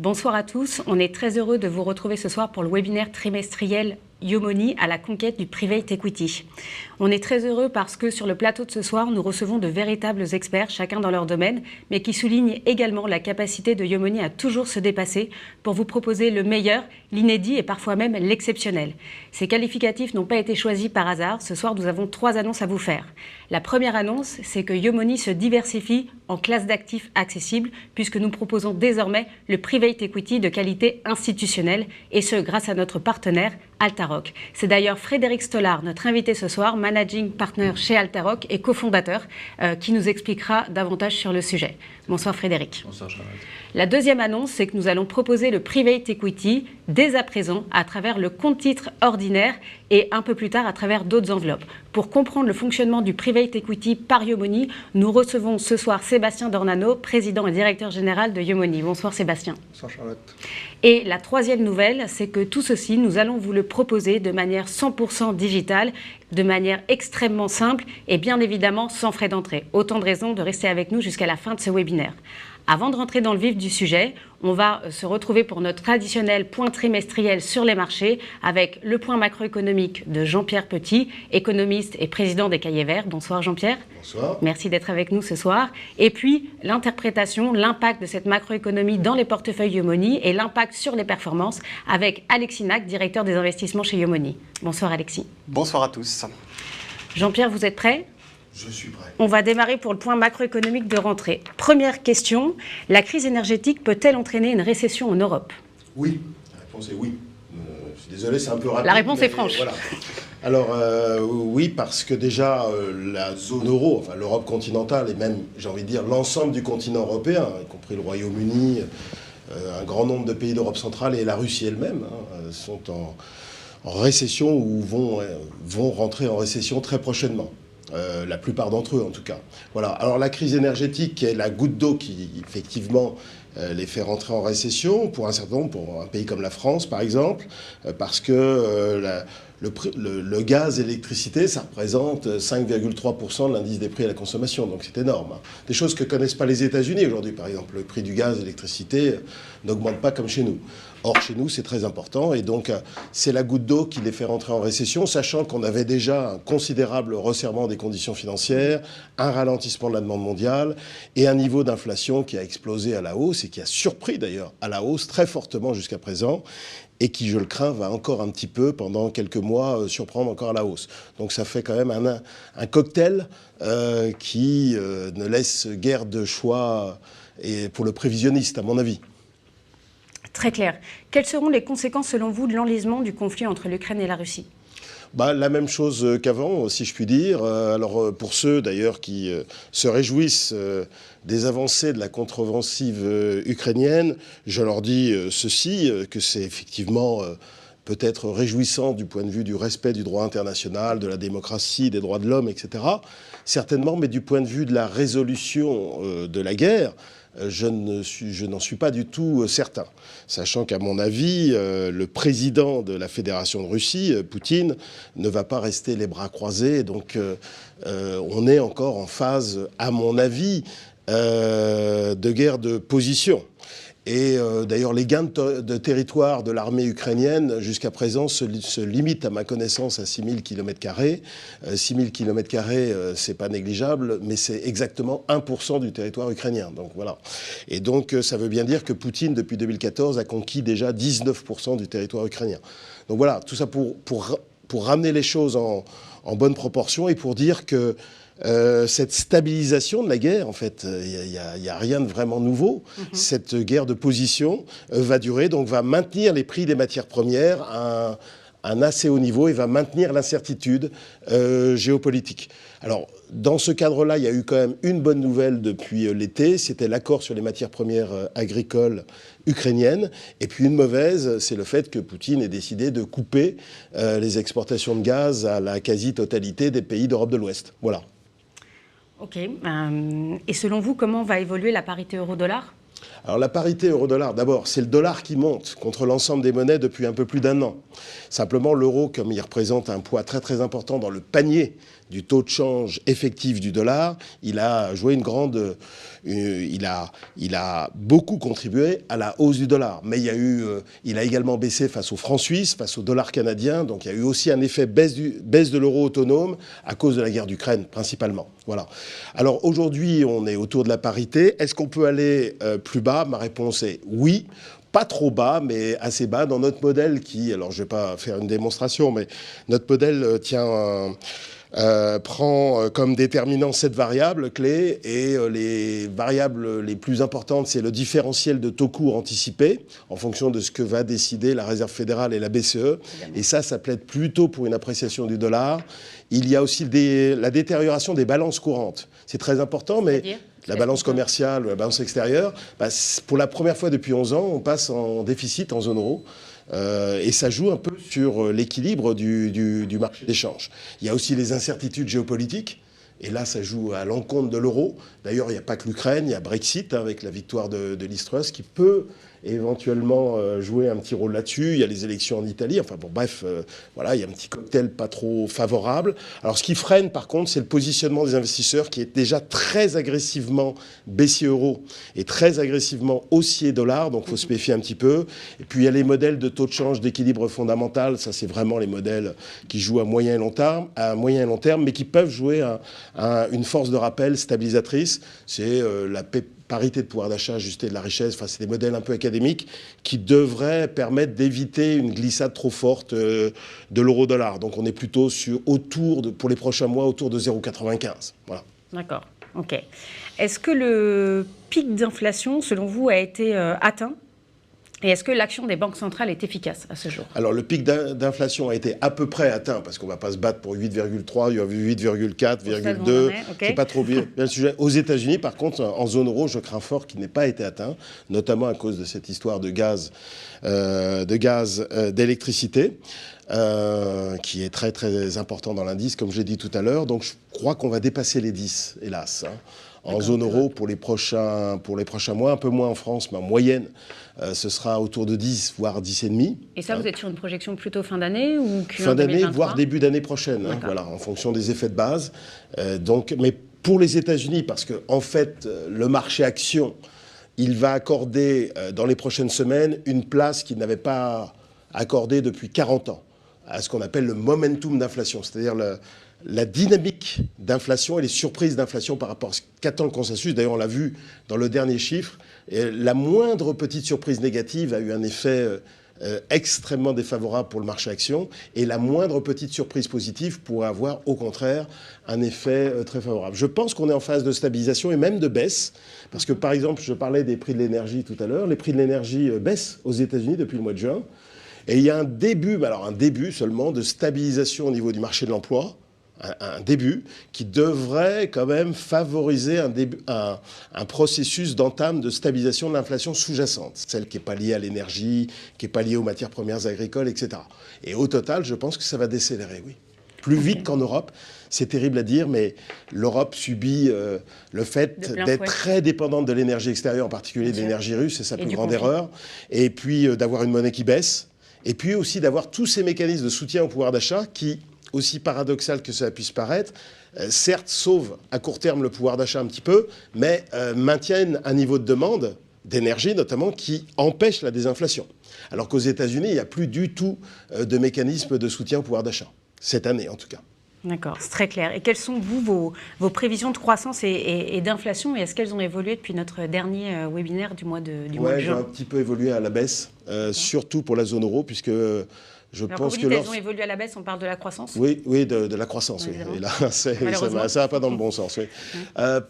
Bonsoir à tous, on est très heureux de vous retrouver ce soir pour le webinaire trimestriel Yomoni à la conquête du Private Equity. On est très heureux parce que sur le plateau de ce soir, nous recevons de véritables experts, chacun dans leur domaine, mais qui soulignent également la capacité de Yomoni à toujours se dépasser pour vous proposer le meilleur, l'inédit et parfois même l'exceptionnel. Ces qualificatifs n'ont pas été choisis par hasard. Ce soir, nous avons 3 annonces à vous faire. La première annonce, c'est que Yomoni se diversifie en classe d'actifs accessibles puisque nous proposons désormais le Private Equity de qualité institutionnelle et ce grâce à notre partenaire Altaroc. C'est d'ailleurs Frédéric Stollard, notre invité ce soir, managing partner chez Altaroc et cofondateur, qui nous expliquera davantage sur le sujet. Bonsoir Frédéric. Bonsoir Charlotte. La deuxième annonce, c'est que nous allons proposer le Private Equity dès à présent à travers le compte-titre ordinaire et un peu plus tard à travers d'autres enveloppes. Pour comprendre le fonctionnement du Private Equity par Yomoni, nous recevons ce soir Sébastien Dornano, président et directeur général de Yomoni. Bonsoir Sébastien. Bonsoir Charlotte. Et la troisième nouvelle, c'est que tout ceci, nous allons vous le proposer de manière 100% digitale, de manière extrêmement simple et bien évidemment sans frais d'entrée. Autant de raisons de rester avec nous jusqu'à la fin de ce webinaire. Avant de rentrer dans le vif du sujet, on va se retrouver pour notre traditionnel point trimestriel sur les marchés avec le point macroéconomique de Jean-Pierre Petit, économiste et président des Cahiers Verts. Bonsoir Jean-Pierre. Bonsoir. Merci d'être avec nous ce soir. Et puis l'interprétation, l'impact de cette macroéconomie dans les portefeuilles Yomoni et l'impact sur les performances avec Alexis Nac, directeur des investissements chez Yomoni. Bonsoir Alexis. Bonsoir à tous. Jean-Pierre, vous êtes prêt ? Je suis prêt. On va démarrer pour le point macroéconomique de rentrée. Première question, la crise énergétique peut-elle entraîner une récession en Europe ? Oui, la réponse est oui. Je suis désolé, c'est un peu rapide. La réponse est franche. Voilà. Alors, oui, parce que déjà, la zone euro, enfin l'Europe continentale et même, j'ai envie de dire, l'ensemble du continent européen, y compris le Royaume-Uni, un grand nombre de pays d'Europe centrale et la Russie elle-même, sont en récession ou vont rentrer en récession très prochainement. La plupart d'entre eux en tout cas. Voilà. Alors la crise énergétique est la goutte d'eau qui effectivement les fait rentrer en récession pour un certain nombre, pour un pays comme la France par exemple, parce que le gaz et l'électricité, ça représente 5,3% de l'indice des prix à la consommation, donc c'est énorme. Des choses que connaissent pas les États-Unis aujourd'hui, par exemple. Le prix du gaz et l'électricité n'augmente pas comme chez nous. Or, chez nous, c'est très important, et donc c'est la goutte d'eau qui les fait rentrer en récession, sachant qu'on avait déjà un considérable resserrement des conditions financières, un ralentissement de la demande mondiale, et un niveau d'inflation qui a explosé à la hausse, et qui a surpris d'ailleurs à la hausse très fortement jusqu'à présent, et qui, je le crains, va encore un petit peu, pendant quelques mois, surprendre encore à la hausse. Donc ça fait quand même un cocktail qui ne laisse guère de choix et pour le prévisionniste, à mon avis. Très clair. Quelles seront les conséquences, selon vous, de l'enlisement du conflit entre l'Ukraine et la Russie ? La même chose qu'avant, si je puis dire. Alors, pour ceux, d'ailleurs, qui se réjouissent des avancées de la contre-offensive ukrainienne, je leur dis ceci, que c'est effectivement peut-être réjouissant du point de vue du respect du droit international, de la démocratie, des droits de l'homme, etc. Certainement, mais du point de vue de la résolution de la guerre, je n'en suis pas du tout certain. Sachant qu'à mon avis, le président de la Fédération de Russie, Poutine, ne va pas rester les bras croisés. Donc on est encore en phase, à mon avis, de guerre de position. Et d'ailleurs, les gains de territoire de l'armée ukrainienne, jusqu'à présent, se limitent, à ma connaissance, à 6000 km². 6000 km², c'est pas négligeable, mais c'est exactement 1% du territoire ukrainien. Donc voilà. Et donc, ça veut bien dire que Poutine, depuis 2014, a conquis déjà 19% du territoire ukrainien. Donc voilà, tout ça pour ramener les choses en bonne proportion et pour dire que cette stabilisation de la guerre, en fait, il n'y a rien de vraiment nouveau. Cette guerre de position va durer, donc va maintenir les prix des matières premières à un assez haut niveau et va maintenir l'incertitude géopolitique. Alors, dans ce cadre-là, il y a eu quand même une bonne nouvelle depuis l'été, c'était l'accord sur les matières premières agricoles ukrainiennes. Et puis une mauvaise, c'est le fait que Poutine ait décidé de couper les exportations de gaz à la quasi-totalité des pays d'Europe de l'Ouest. Voilà. Ok. Et selon vous, comment va évoluer la parité euro-dollar ? Alors la parité euro-dollar, d'abord, c'est le dollar qui monte contre l'ensemble des monnaies depuis un peu plus d'un an. Simplement, l'euro, comme il représente un poids très très important dans le panier du taux de change effectif du dollar, il a joué une grande... il a beaucoup contribué à la hausse du dollar. Mais il a également baissé face au franc suisse, face au dollar canadien. Donc il y a eu aussi un effet baisse de l'euro autonome à cause de la guerre d'Ukraine, principalement. Voilà. Alors aujourd'hui, on est autour de la parité. Est-ce qu'on peut aller plus bas? Ma réponse est oui. Pas trop bas, mais assez bas dans notre modèle qui... Alors, je ne vais pas faire une démonstration, mais notre modèle prend comme déterminant 7 variables clés et les variables les plus importantes, c'est le différentiel de taux court anticipé en fonction de ce que va décider la Réserve fédérale et la BCE. Et ça plaide plutôt pour une appréciation du dollar. Il y a aussi la détérioration des balances courantes. C'est très important, mais... La balance commerciale, la balance extérieure, pour la première fois depuis 11 ans, on passe en déficit en zone euro. Et ça joue un peu sur l'équilibre du marché d'échange. Il y a aussi les incertitudes géopolitiques. Et là, ça joue à l'encontre de l'euro. D'ailleurs, il n'y a pas que l'Ukraine, il y a Brexit avec la victoire de Liz Truss qui peut éventuellement jouer un petit rôle là-dessus. Il y a les élections en Italie. Enfin bon, bref, voilà, il y a un petit cocktail pas trop favorable. Alors, ce qui freine, par contre, c'est le positionnement des investisseurs qui est déjà très agressivement baissier euro et très agressivement haussier dollar. Donc, il faut se méfier un petit peu. Et puis, il y a les modèles de taux de change d'équilibre fondamental. Ça, c'est vraiment les modèles qui jouent à moyen et long terme, mais qui peuvent jouer une force de rappel stabilisatrice. C'est la parité de pouvoir d'achat ajustée de la richesse. Enfin, c'est des modèles un peu académiques qui devraient permettre d'éviter une glissade trop forte de l'euro-dollar. Donc on est plutôt pour les prochains mois, autour de 0,95. Voilà. D'accord. OK. Est-ce que le pic d'inflation, selon vous, a été atteint ? Et est-ce que l'action des banques centrales est efficace à ce jour? Alors, le pic d'inflation a été à peu près atteint, parce qu'on ne va pas se battre pour 8,3, il y a 8,4, 8,2. Okay. C'est pas trop bien le sujet. Aux États-Unis, par contre, en zone euro, je crains fort qu'il n'ait pas été atteint, notamment à cause de cette histoire de gaz, d'électricité, qui est très, très important dans l'indice, comme j'ai dit tout à l'heure. Donc, je crois qu'on va dépasser les 10, hélas. En zone euro pour les prochains mois, un peu moins en France, mais en moyenne, ce sera autour de 10, voire 10,5. Et ça, vous êtes sur une projection plutôt fin d'année ou Q1 fin d'année, 2023? voire début d'année prochaine, voilà, en fonction des effets de base. Mais pour les États-Unis, parce que en fait, le marché action, il va accorder dans les prochaines semaines une place qu'il n'avait pas accordée depuis 40 ans, à ce qu'on appelle le momentum d'inflation, c'est-à-dire la dynamique d'inflation et les surprises d'inflation par rapport à ce qu'attend le consensus. D'ailleurs, on l'a vu dans le dernier chiffre. Et la moindre petite surprise négative a eu un effet extrêmement défavorable pour le marché action. Et la moindre petite surprise positive pourrait avoir, au contraire, un effet très favorable. Je pense qu'on est en phase de stabilisation et même de baisse. Parce que, par exemple, je parlais des prix de l'énergie tout à l'heure. Les prix de l'énergie baissent aux États-Unis depuis le mois de juin. Et il y a un début seulement de stabilisation au niveau du marché de l'emploi. Un début qui devrait quand même favoriser un processus d'entame de stabilisation de l'inflation sous-jacente, celle qui n'est pas liée à l'énergie, qui n'est pas liée aux matières premières agricoles, etc. Et au total, je pense que ça va décélérer, oui. Plus vite qu'en Europe. C'est terrible à dire, mais l'Europe subit le fait d'être très dépendante de l'énergie extérieure, en particulier de l'énergie russe, c'est sa plus grande erreur. Et puis d'avoir une monnaie qui baisse. Et puis aussi d'avoir tous ces mécanismes de soutien au pouvoir d'achat qui, aussi paradoxal que cela puisse paraître, certes sauvent à court terme le pouvoir d'achat un petit peu, mais maintiennent un niveau de demande, d'énergie notamment, qui empêche la désinflation. Alors qu'aux États-Unis, il n'y a plus du tout de mécanisme de soutien au pouvoir d'achat, cette année en tout cas. D'accord, c'est très clair. Et quelles sont, vos prévisions de croissance et d'inflation? Et est-ce qu'elles ont évolué depuis notre dernier webinaire du mois de juin? Elles ont un petit peu évolué à la baisse, surtout pour la zone euro, puisque... Alors, pense que elles ont évolué à la baisse, on parle de la croissance? Oui, de la croissance, oui. Et là, ça ne va pas dans le bon sens, oui.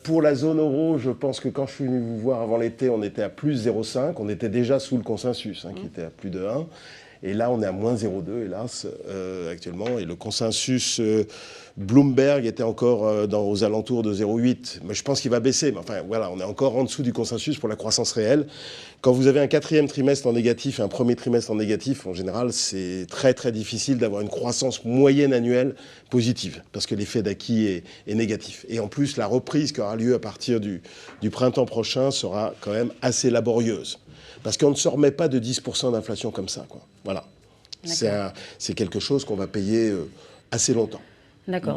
Pour la zone euro, je pense que quand je suis venu vous voir avant l'été, on était à plus 0,5. On était déjà sous le consensus, qui était à plus de 1. Et là, on est à moins 0,2, hélas, actuellement. Et le consensus Bloomberg était encore aux alentours de 0,8. Mais je pense qu'il va baisser. Mais enfin, voilà, on est encore en dessous du consensus pour la croissance réelle. Quand vous avez un quatrième trimestre en négatif et un premier trimestre en négatif, en général, c'est très, très difficile d'avoir une croissance moyenne annuelle positive, parce que l'effet d'acquis est négatif. Et en plus, la reprise qui aura lieu à partir du printemps prochain sera quand même assez laborieuse. Parce qu'on ne se remet pas de 10% d'inflation comme ça, quoi. Voilà. C'est quelque chose qu'on va payer assez longtemps.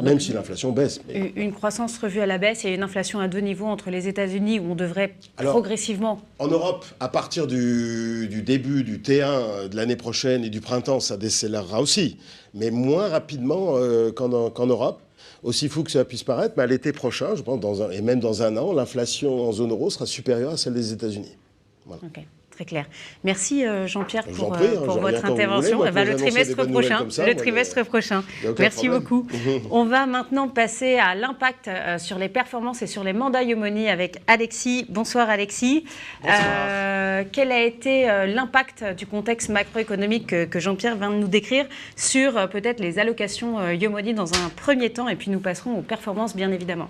Même si l'inflation baisse. Mais... Une croissance revue à la baisse et une inflation à 2 niveaux entre les États-Unis où on devrait progressivement... En Europe, à partir du début du T1 de l'année prochaine et du printemps, ça décélérera aussi. Mais moins rapidement qu'en Europe. Aussi fou que ça puisse paraître, mais à l'été prochain, je pense, et même dans un an, l'inflation en zone euro sera supérieure à celle des États-Unis. Voilà. Okay. Très clair. Merci Jean-Pierre pour votre intervention. Le trimestre prochain. Merci beaucoup. On va maintenant passer à l'impact sur les performances et sur les mandats Yomoni avec Alexis. Bonsoir Alexis. Bonsoir. Quel a été l'impact du contexte macroéconomique que Jean-Pierre vient de nous décrire sur peut-être les allocations Yomoni dans un premier temps, et puis nous passerons aux performances bien évidemment.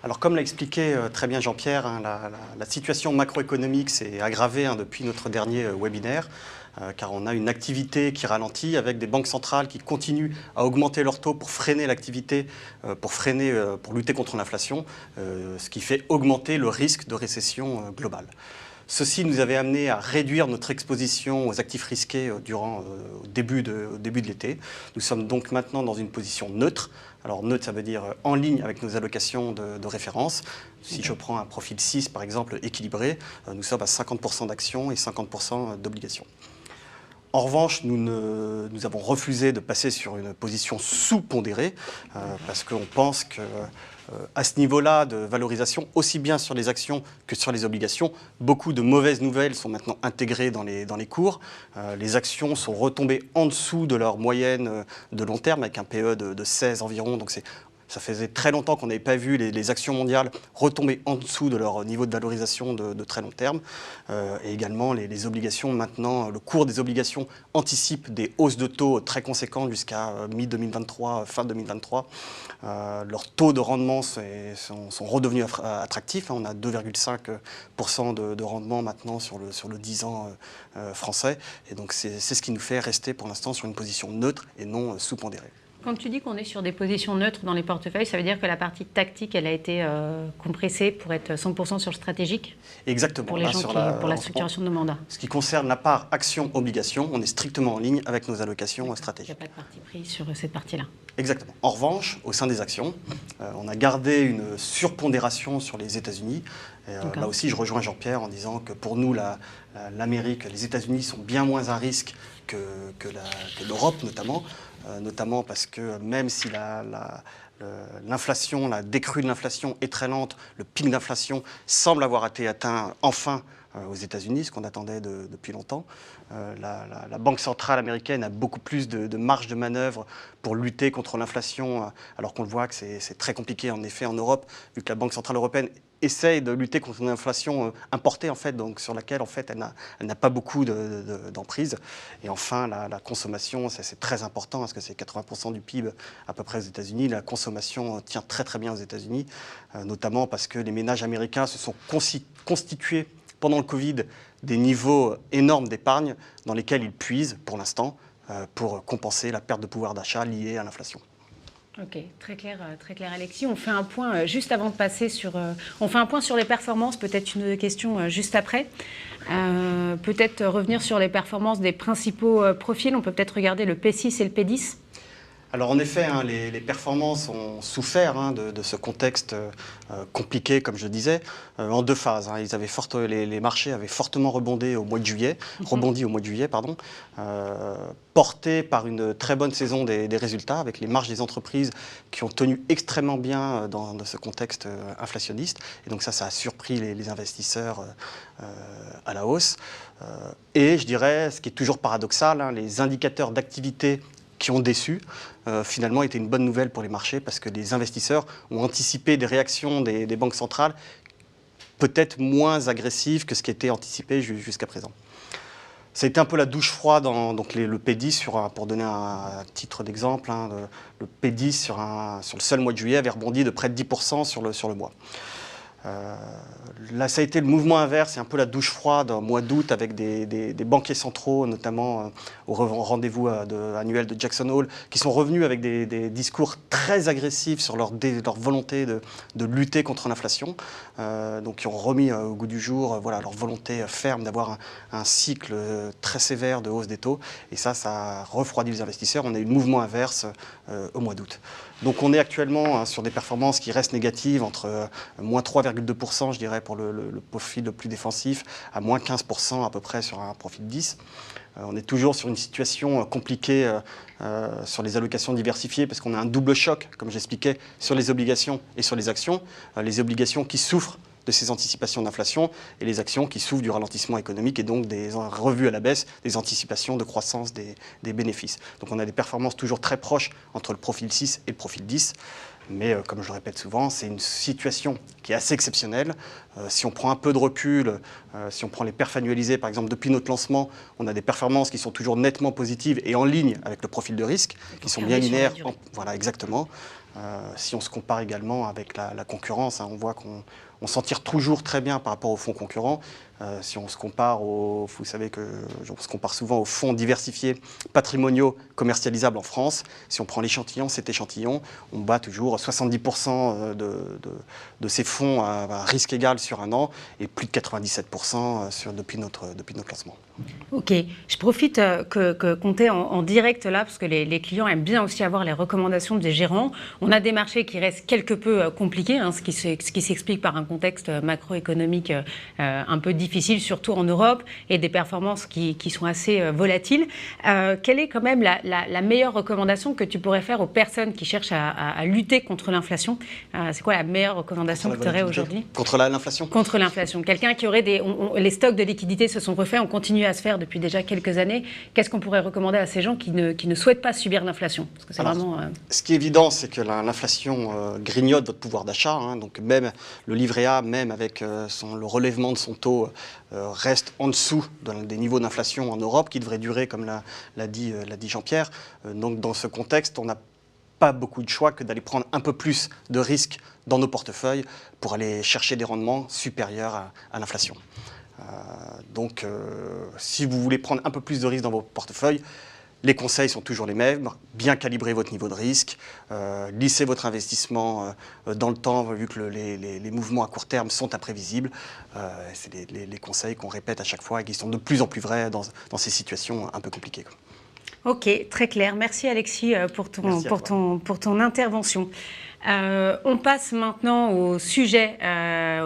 Alors, comme l'a expliqué très bien Jean-Pierre, la situation macroéconomique s'est aggravée depuis notre dernier webinaire, car on a une activité qui ralentit avec des banques centrales qui continuent à augmenter leurs taux pour freiner l'activité, pour lutter contre l'inflation, ce qui fait augmenter le risque de récession globale. Ceci nous avait amené à réduire notre exposition aux actifs risqués au début de l'été. Nous sommes donc maintenant dans une position neutre. Alors neutre, ça veut dire en ligne avec nos allocations de référence. Si je prends un profil 6, par exemple, équilibré, nous sommes à 50% d'actions et 50% d'obligations. En revanche, nous avons refusé de passer sur une position sous-pondérée parce qu'on pense que à ce niveau-là de valorisation, aussi bien sur les actions que sur les obligations, beaucoup de mauvaises nouvelles sont maintenant intégrées dans les cours. Les actions sont retombées en dessous de leur moyenne de long terme, avec un PE de 16 environ. Donc ça faisait très longtemps qu'on n'avait pas vu les actions mondiales retomber en dessous de leur niveau de valorisation de très long terme. Et également, les obligations, maintenant, le cours des obligations anticipe des hausses de taux très conséquentes jusqu'à mi-2023, fin 2023. Leurs taux de rendement sont redevenus attractifs. On a 2,5% de rendement maintenant sur le 10 ans français. Et donc, c'est ce qui nous fait rester pour l'instant sur une position neutre et non sous-pondérée. Quand tu dis qu'on est sur des positions neutres dans les portefeuilles, ça veut dire que la partie tactique, elle a été compressée pour être 100% sur le stratégique? Exactement. Pour les gens pour la structuration de nos mandats. Ce qui concerne la part action-obligation, on est strictement en ligne avec nos allocations stratégiques. Il n'y a pas de parti pris sur cette partie-là. Exactement. En revanche, au sein des actions, on a gardé une surpondération sur les États-Unis. Là aussi, je rejoins Jean-Pierre en disant que pour nous, l'Amérique, les États-Unis sont bien moins à risque que l'Europe notamment parce que même si l'inflation, la décrue de l'inflation est très lente, le pic d'inflation semble avoir été atteint enfin aux États-Unis, ce qu'on attendait depuis longtemps. La Banque centrale américaine a beaucoup plus de marge de manœuvre pour lutter contre l'inflation, alors qu'on le voit que c'est très compliqué en effet en Europe, vu que la Banque centrale européenne essaye de lutter contre une inflation importée, en fait, donc sur laquelle en fait, elle n'a pas beaucoup d'emprise. Et enfin, la consommation, c'est très important, parce que c'est 80% du PIB à peu près aux États-Unis. La consommation tient très très bien aux États-Unis, notamment parce que les ménages américains se sont constitués pendant le Covid des niveaux énormes d'épargne dans lesquels ils puisent, pour l'instant, pour compenser la perte de pouvoir d'achat liée à l'inflation. Ok, très clair Alexis. On fait un point juste avant de passer on fait un point sur les performances, peut-être une question juste après. Peut-être revenir sur les performances des principaux profils. On peut peut-être regarder le P6 et le P10. Alors en effet, les performances ont souffert de ce contexte compliqué, comme je disais, en deux phases. Les marchés avaient fortement rebondi au mois de juillet, portés par une très bonne saison des résultats, avec les marges des entreprises qui ont tenu extrêmement bien dans ce contexte inflationniste. Et donc ça a surpris les investisseurs à la hausse. Et je dirais, ce qui est toujours paradoxal, les indicateurs d'activité qui ont déçu, finalement, était une bonne nouvelle pour les marchés parce que les investisseurs ont anticipé des réactions des banques centrales peut-être moins agressives que ce qui était anticipé jusqu'à présent. Ça a été un peu la douche froide, donc le P10, pour donner un titre d'exemple, le P10 sur le seul mois de juillet avait rebondi de près de 10% sur le mois. Là, ça a été le mouvement inverse, c'est un peu la douche froide au mois d'août avec des banquiers centraux, notamment au rendez-vous annuel de Jackson Hole, qui sont revenus avec des discours très agressifs sur leur volonté de lutter contre l'inflation. Donc, qui ont remis au goût du jour leur volonté ferme d'avoir un cycle très sévère de hausse des taux. Et ça a refroidi les investisseurs. On a eu le mouvement inverse au mois d'août. Donc on est actuellement sur des performances qui restent négatives, entre moins 3,2% je dirais pour le profil le plus défensif, à moins 15% à peu près sur un profil 10. On est toujours sur une situation compliquée sur les allocations diversifiées parce qu'on a un double choc, comme j'expliquais, sur les obligations et sur les actions. Les obligations qui souffrent de ces anticipations d'inflation et les actions qui souffrent du ralentissement économique et donc des revues à la baisse, des anticipations de croissance des bénéfices. Donc on a des performances toujours très proches entre le profil 6 et le profil 10. Mais comme je le répète souvent, c'est une situation qui est assez exceptionnelle. Si on prend un peu de recul, si on prend les perfs annualisés, par exemple, depuis notre lancement, on a des performances qui sont toujours nettement positives et en ligne avec le profil de risque, qui sont bien linéaires. Voilà, exactement. Si on se compare également avec la concurrence, on voit qu'on s'en tire toujours très bien par rapport aux fonds concurrents. Si on se compare vous savez on se compare souvent aux fonds diversifiés patrimoniaux commercialisables en France. Si on prend l'échantillon, cet échantillon, on bat toujours 70% de ces fonds à risque égal sur un an et plus de 97% depuis notre lancement. Ok, je profite qu'on t'ait en direct là, parce que les clients aiment bien aussi avoir les recommandations des gérants. On a des marchés qui restent quelque peu compliqués, ce qui s'explique par un contexte macroéconomique un peu difficile, surtout en Europe, et des performances qui sont assez volatiles. Quelle est quand même la meilleure recommandation que tu pourrais faire aux personnes qui cherchent à lutter contre l'inflation? C'est quoi la meilleure recommandation que tu aurais aujourd'hui? Contre l'inflation? Contre l'inflation. Quelqu'un qui aurait les stocks de liquidités se sont refaits, on continue à se faire depuis déjà quelques années. Qu'est-ce qu'on pourrait recommander à ces gens qui ne souhaitent pas subir l'inflation? Parce que c'est vraiment... Ce qui est évident, c'est que l'inflation grignote votre pouvoir d'achat. Donc même le livret A, même avec le relèvement de son taux, reste en dessous des niveaux d'inflation en Europe, qui devraient durer, comme l'a dit Jean-Pierre. Donc dans ce contexte, on n'a pas beaucoup de choix que d'aller prendre un peu plus de risques dans nos portefeuilles pour aller chercher des rendements supérieurs à l'inflation. Donc, si vous voulez prendre un peu plus de risques dans vos portefeuilles, les conseils sont toujours les mêmes. Bien calibrer votre niveau de risque, lisser votre investissement dans le temps, vu que les mouvements à court terme sont imprévisibles. C'est les conseils qu'on répète à chaque fois et qui sont de plus en plus vrais dans ces situations un peu compliquées. Ok, très clair. Merci Alexis pour ton intervention. On passe maintenant au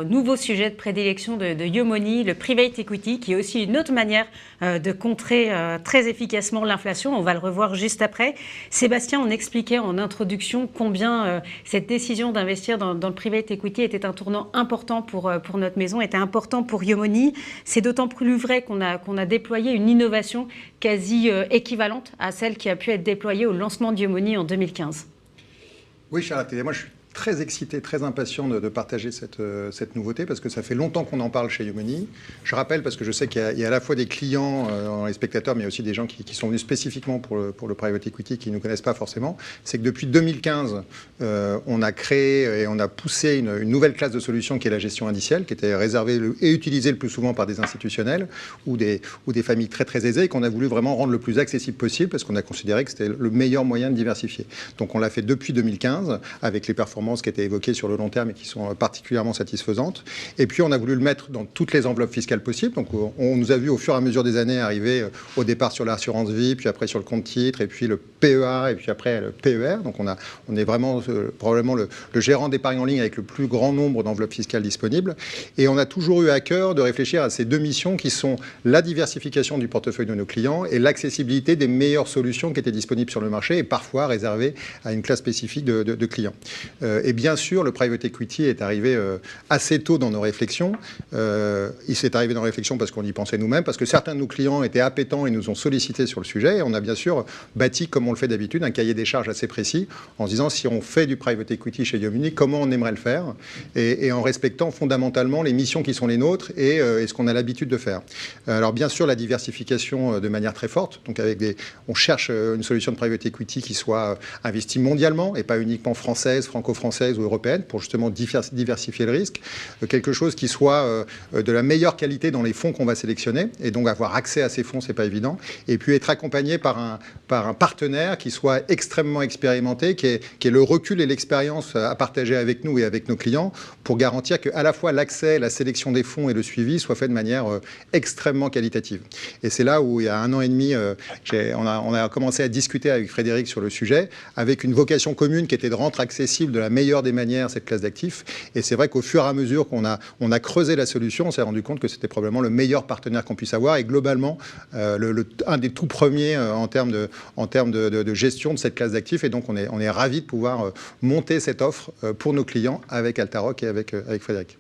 nouveau sujet de prédilection de Yomoni, le private equity, qui est aussi une autre manière de contrer très efficacement l'inflation. On va le revoir juste après. Sébastien, on expliquait en introduction combien cette décision d'investir dans le private equity était un tournant important pour notre maison, était important pour Yomoni. C'est d'autant plus vrai qu'on a déployé une innovation quasi équivalente à celle qui a pu être déployée au lancement de Yomoni en 2015. Oui, Charlotte, et moi je suis très excité, très impatient de partager cette nouveauté parce que ça fait longtemps qu'on en parle chez Yomoni. Je rappelle, parce que je sais qu'il y a à la fois des clients, les spectateurs, mais aussi des gens qui sont venus spécifiquement pour le private equity qui ne nous connaissent pas forcément, c'est que depuis 2015, on a créé et on a poussé une nouvelle classe de solutions qui est la gestion indicielle, qui était réservée et utilisée le plus souvent par des institutionnels ou des familles très très aisées et qu'on a voulu vraiment rendre le plus accessible possible parce qu'on a considéré que c'était le meilleur moyen de diversifier. Donc on l'a fait depuis 2015 avec les performances qui étaient évoquées sur le long terme et qui sont particulièrement satisfaisantes. Et puis on a voulu le mettre dans toutes les enveloppes fiscales possibles. Donc on nous a vu au fur et à mesure des années arriver au départ sur l'assurance vie, puis après sur le compte titre, et puis le PEA, et puis après le PER. Donc on est vraiment probablement le gérant d'épargne en ligne avec le plus grand nombre d'enveloppes fiscales disponibles. Et on a toujours eu à cœur de réfléchir à ces deux missions qui sont la diversification du portefeuille de nos clients et l'accessibilité des meilleures solutions qui étaient disponibles sur le marché et parfois réservées à une classe spécifique de clients. Et bien sûr, le private equity est arrivé assez tôt dans nos réflexions. Il s'est arrivé dans nos réflexions parce qu'on y pensait nous-mêmes, parce que certains de nos clients étaient appétents et nous ont sollicités sur le sujet. Et on a bien sûr bâti, comme on le fait d'habitude, un cahier des charges assez précis en se disant si on fait fait du private equity chez Yomoni, comment on aimerait le faire, et en respectant fondamentalement les missions qui sont les nôtres et ce qu'on a l'habitude de faire. Alors bien sûr, la diversification de manière très forte, donc on cherche une solution de private equity qui soit investie mondialement et pas uniquement française, franco-française ou européenne, pour justement diversifier le risque. Quelque chose qui soit de la meilleure qualité dans les fonds qu'on va sélectionner, et donc avoir accès à ces fonds, c'est pas évident. Et puis être accompagné par un partenaire qui soit extrêmement expérimenté, qui ait le recul et l'expérience à partager avec nous et avec nos clients, pour garantir qu'à la fois l'accès, la sélection des fonds et le suivi soient faits de manière extrêmement qualitative. Et c'est là où, il y a 1 an et demi, on a commencé à discuter avec Frédéric sur le sujet, avec une vocation commune qui était de rendre accessible de la meilleure des manières cette classe d'actifs. Et c'est vrai qu'au fur et à mesure qu'on a creusé la solution, on s'est rendu compte que c'était probablement le meilleur partenaire qu'on puisse avoir, et globalement un des tout premiers en termes de gestion de cette classe d'actifs. Et donc on est ravis de pouvoir monter cette offre pour nos clients avec Altaroc et avec Frédéric.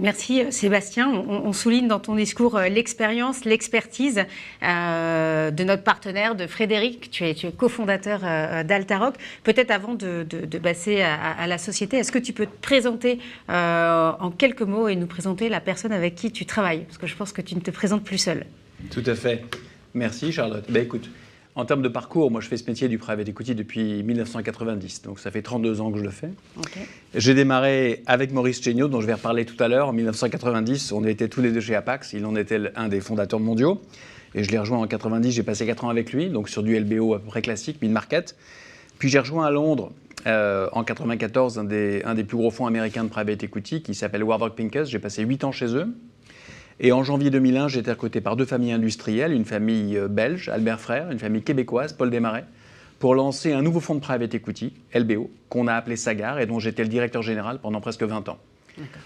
Merci Sébastien. On souligne dans ton discours l'expérience, l'expertise de notre partenaire, de Frédéric. Tu es cofondateur d'Altaroc. Peut-être avant de passer à la société, est-ce que tu peux te présenter en quelques mots et nous présenter la personne avec qui tu travailles? Parce que je pense que tu ne te présentes plus seul. Tout à fait. Merci Charlotte. Écoute, en termes de parcours, moi je fais ce métier du private equity depuis 1990, donc ça fait 32 ans que je le fais. Okay. J'ai démarré avec Maurice Chéniaud, dont je vais reparler tout à l'heure. En 1990, on était tous les deux chez Apax, il en était un des fondateurs mondiaux. Et je l'ai rejoint en 90, j'ai passé 4 ans avec lui, donc sur du LBO à peu près classique, mid-market. Puis j'ai rejoint à Londres en 94 un des plus gros fonds américains de private equity qui s'appelle Warburg Pincus. J'ai passé 8 ans chez eux. Et en janvier 2001, j'ai été recruté par 2 familles industrielles, une famille belge, Albert Frère, une famille québécoise, Paul Desmarais, pour lancer un nouveau fonds de private equity, LBO, qu'on a appelé Sagard et dont j'étais le directeur général pendant presque 20 ans.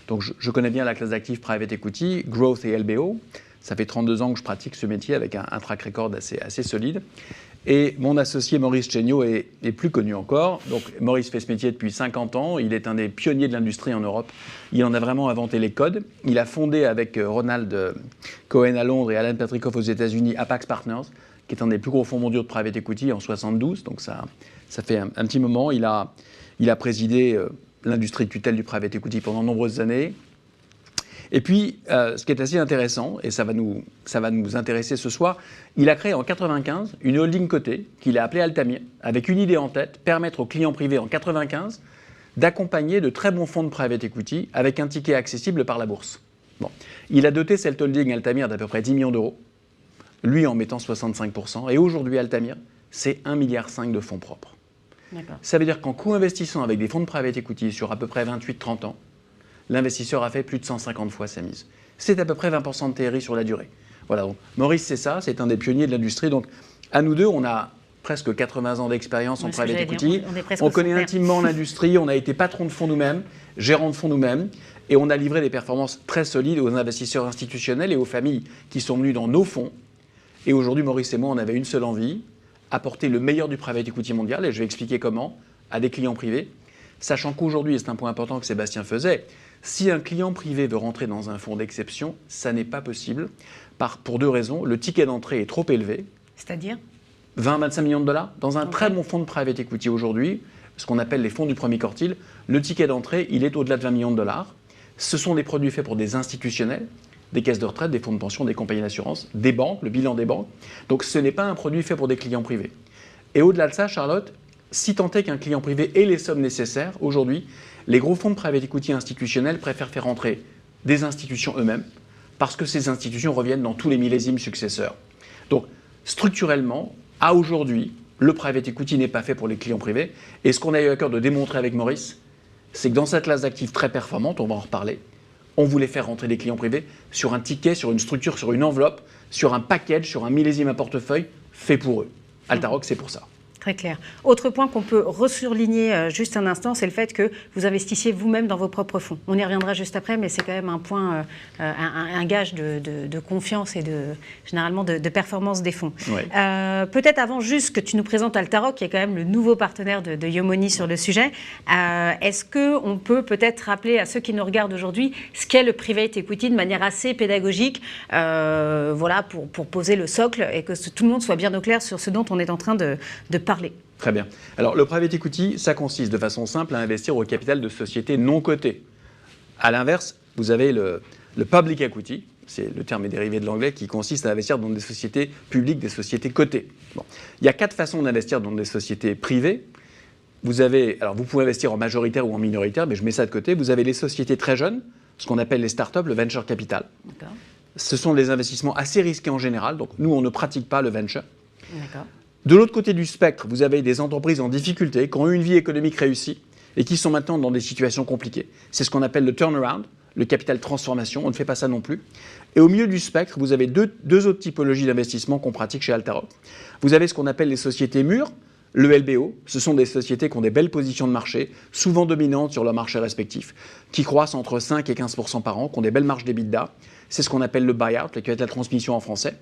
Donc je connais bien la classe d'actifs private equity, growth et LBO. Ça fait 32 ans que je pratique ce métier avec un track record assez solide. Et mon associé Maurice Chéniaud est plus connu encore. Donc Maurice fait ce métier depuis 50 ans. Il est un des pionniers de l'industrie en Europe. Il en a vraiment inventé les codes. Il a fondé avec Ronald Cohen à Londres et Alan Patrikoff aux États-Unis Apax Partners, qui est un des plus gros fonds mondiaux de private equity en 72. Donc ça fait un petit moment. Il a présidé l'industrie de tutelle du private equity pendant de nombreuses années. Et puis, ce qui est assez intéressant, et ça va nous intéresser ce soir, il a créé en 1995 une holding cotée qu'il a appelée Altamir, avec une idée en tête, permettre aux clients privés en 1995 d'accompagner de très bons fonds de private equity avec un ticket accessible par la bourse. Bon. Il a doté cette holding Altamir d'à peu près 10 millions d'euros, lui en mettant 65%, et aujourd'hui Altamir, c'est 1,5 milliard de fonds propres. Ça veut dire qu'en co-investissant avec des fonds de private equity sur à peu près 28-30 ans, l'investisseur a fait plus de 150 fois sa mise. C'est à peu près 20% de TRI sur la durée. Voilà, donc Maurice, c'est ça, c'est un des pionniers de l'industrie. Donc, à nous deux, on a presque 80 ans d'expérience en private equity. On connaît intimement l'industrie, on a été patron de fonds nous-mêmes, gérant de fonds nous-mêmes, et on a livré des performances très solides aux investisseurs institutionnels et aux familles qui sont venus dans nos fonds. Et aujourd'hui, Maurice et moi, on avait une seule envie, apporter le meilleur du private equity mondial, et je vais expliquer comment, à des clients privés, sachant qu'aujourd'hui, et c'est un point important que Sébastien faisait, si un client privé veut rentrer dans un fonds d'exception, ça n'est pas possible, pour 2 raisons. Le ticket d'entrée est trop élevé. C'est-à-dire 20-25 millions de dollars. Dans un très bon fonds de private equity aujourd'hui, ce qu'on appelle les fonds du premier quartile, le ticket d'entrée, il est au-delà de 20 millions de dollars. Ce sont des produits faits pour des institutionnels, des caisses de retraite, des fonds de pension, des compagnies d'assurance, des banques, le bilan des banques. Donc ce n'est pas un produit fait pour des clients privés. Et au-delà de ça, Charlotte, si tant est qu'un client privé ait les sommes nécessaires, aujourd'hui, les gros fonds de private equity institutionnels préfèrent faire entrer des institutions eux-mêmes parce que ces institutions reviennent dans tous les millésimes successeurs. Donc, structurellement, à aujourd'hui, le private equity n'est pas fait pour les clients privés. Et ce qu'on a eu à cœur de démontrer avec Maurice, c'est que dans cette classe d'actifs très performante, on va en reparler, on voulait faire rentrer des clients privés sur un ticket, sur une structure, sur une enveloppe, sur un package, sur un millésime à portefeuille fait pour eux. Altaroc, c'est pour ça. Très clair. Autre point qu'on peut ressurligner juste un instant, c'est le fait que vous investissiez vous-même dans vos propres fonds. On y reviendra juste après, mais c'est quand même un point, un gage de confiance et généralement de performance des fonds. Oui. Peut-être avant juste que tu nous présentes Altaroc, qui est quand même le nouveau partenaire de Yomoni sur le sujet. Est-ce qu'on peut peut-être rappeler à ceux qui nous regardent aujourd'hui ce qu'est le private equity de manière assez pédagogique, voilà, pour poser le socle et que tout le monde soit bien au clair sur ce dont on est en train de parler parler. Très bien. Alors, le private equity, ça consiste de façon simple à investir au capital de sociétés non cotées. À l'inverse, vous avez le public equity, le terme est dérivé de l'anglais, qui consiste à investir dans des sociétés publiques, des sociétés cotées. Bon. Il y a 4 façons d'investir dans des sociétés privées. Vous pouvez investir en majoritaire ou en minoritaire, mais je mets ça de côté. Vous avez les sociétés très jeunes, ce qu'on appelle les startups, le venture capital. D'accord. Ce sont des investissements assez risqués en général, donc nous, on ne pratique pas le venture. D'accord. De l'autre côté du spectre, vous avez des entreprises en difficulté, qui ont eu une vie économique réussie et qui sont maintenant dans des situations compliquées. C'est ce qu'on appelle le turnaround, le capital transformation, on ne fait pas ça non plus. Et au milieu du spectre, vous avez deux autres typologies d'investissement qu'on pratique chez Altaroc. Vous avez ce qu'on appelle les sociétés mûres, le LBO, ce sont des sociétés qui ont des belles positions de marché, souvent dominantes sur leur marché respectif, qui croissent entre 5 et 15% par an, qui ont des belles marges d'EBITDA. C'est ce qu'on appelle le buyout, le capital transmission en français.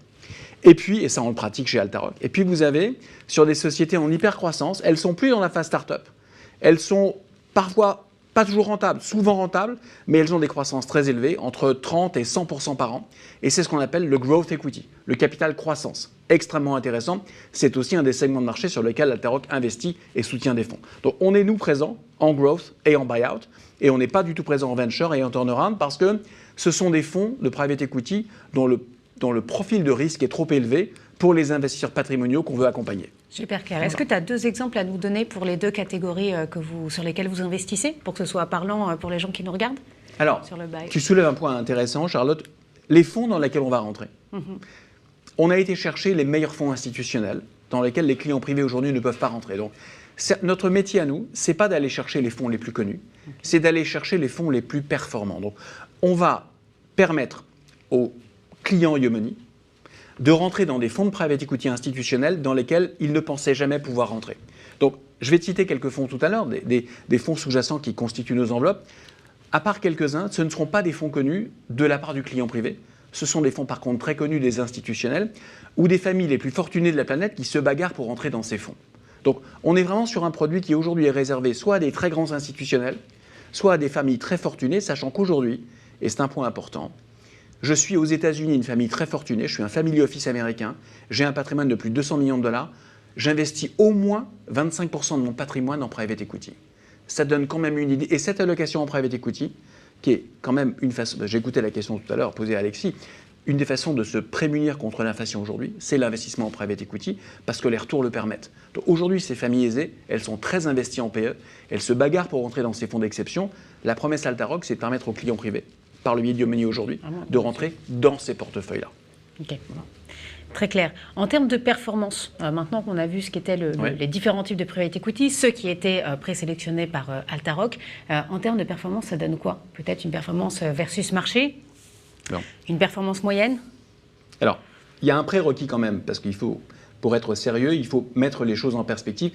Et puis, et ça on le pratique chez Altaroc, et puis vous avez sur des sociétés en hyper-croissance, elles sont plus dans la phase start-up. Elles sont parfois pas toujours rentables, souvent rentables, mais elles ont des croissances très élevées, entre 30 et 100% par an. Et c'est ce qu'on appelle le growth equity, le capital croissance. Extrêmement intéressant. C'est aussi un des segments de marché sur lesquels Altaroc investit et soutient des fonds. Donc on est nous présents en growth et en buyout, et on n'est pas du tout présent en venture et en turnaround parce que ce sont des fonds de private equity dont le profil de risque est trop élevé pour les investisseurs patrimoniaux qu'on veut accompagner. Super clair. Est-ce que tu as 2 exemples à nous donner pour les 2 catégories sur lesquelles vous investissez, pour que ce soit parlant pour les gens qui nous regardent? Alors, sur le buy. Tu soulèves un point intéressant, Charlotte. Les fonds dans lesquels on va rentrer. On a été chercher les meilleurs fonds institutionnels dans lesquels les clients privés aujourd'hui ne peuvent pas rentrer. Donc, notre métier à nous, c'est pas d'aller chercher les fonds les plus connus, c'est d'aller chercher les fonds les plus performants. Donc, on va permettre aux clients Yomoni de rentrer dans des fonds de private equity institutionnels dans lesquels ils ne pensaient jamais pouvoir rentrer. Donc, je vais te citer quelques fonds tout à l'heure, des fonds sous-jacents qui constituent nos enveloppes. À part quelques-uns, ce ne seront pas des fonds connus de la part du client privé. Ce sont des fonds, par contre, très connus des institutionnels ou des familles les plus fortunées de la planète qui se bagarrent pour rentrer dans ces fonds. Donc, on est vraiment sur un produit qui aujourd'hui est réservé soit à des très grands institutionnels, soit à des familles très fortunées, sachant qu'aujourd'hui, et c'est un point important, je suis aux États-Unis une famille très fortunée, je suis un family office américain, j'ai un patrimoine de plus de 200 millions de dollars, j'investis au moins 25% de mon patrimoine en private equity. Ça donne quand même une idée. Et cette allocation en private equity, qui est quand même une façon, j'ai écouté la question tout à l'heure posée à Alexis, une des façons de se prémunir contre l'inflation aujourd'hui, c'est l'investissement en private equity, parce que les retours le permettent. Donc aujourd'hui, ces familles aisées, elles sont très investies en PE, elles se bagarrent pour rentrer dans ces fonds d'exception. La promesse Altaroc, c'est de permettre aux clients privés, par le biais de Yomoni aujourd'hui, de rentrer dans ces portefeuilles-là. Ok. Très clair. En termes de performance, maintenant qu'on a vu ce qu'étaient les différents types de private equity, ceux qui étaient présélectionnés par Altaroc, en termes de performance, ça donne quoi? Peut-être une performance versus marché? Non. Une performance moyenne? Alors, il y a un prérequis quand même, parce qu'il faut, pour être sérieux, il faut mettre les choses en perspective.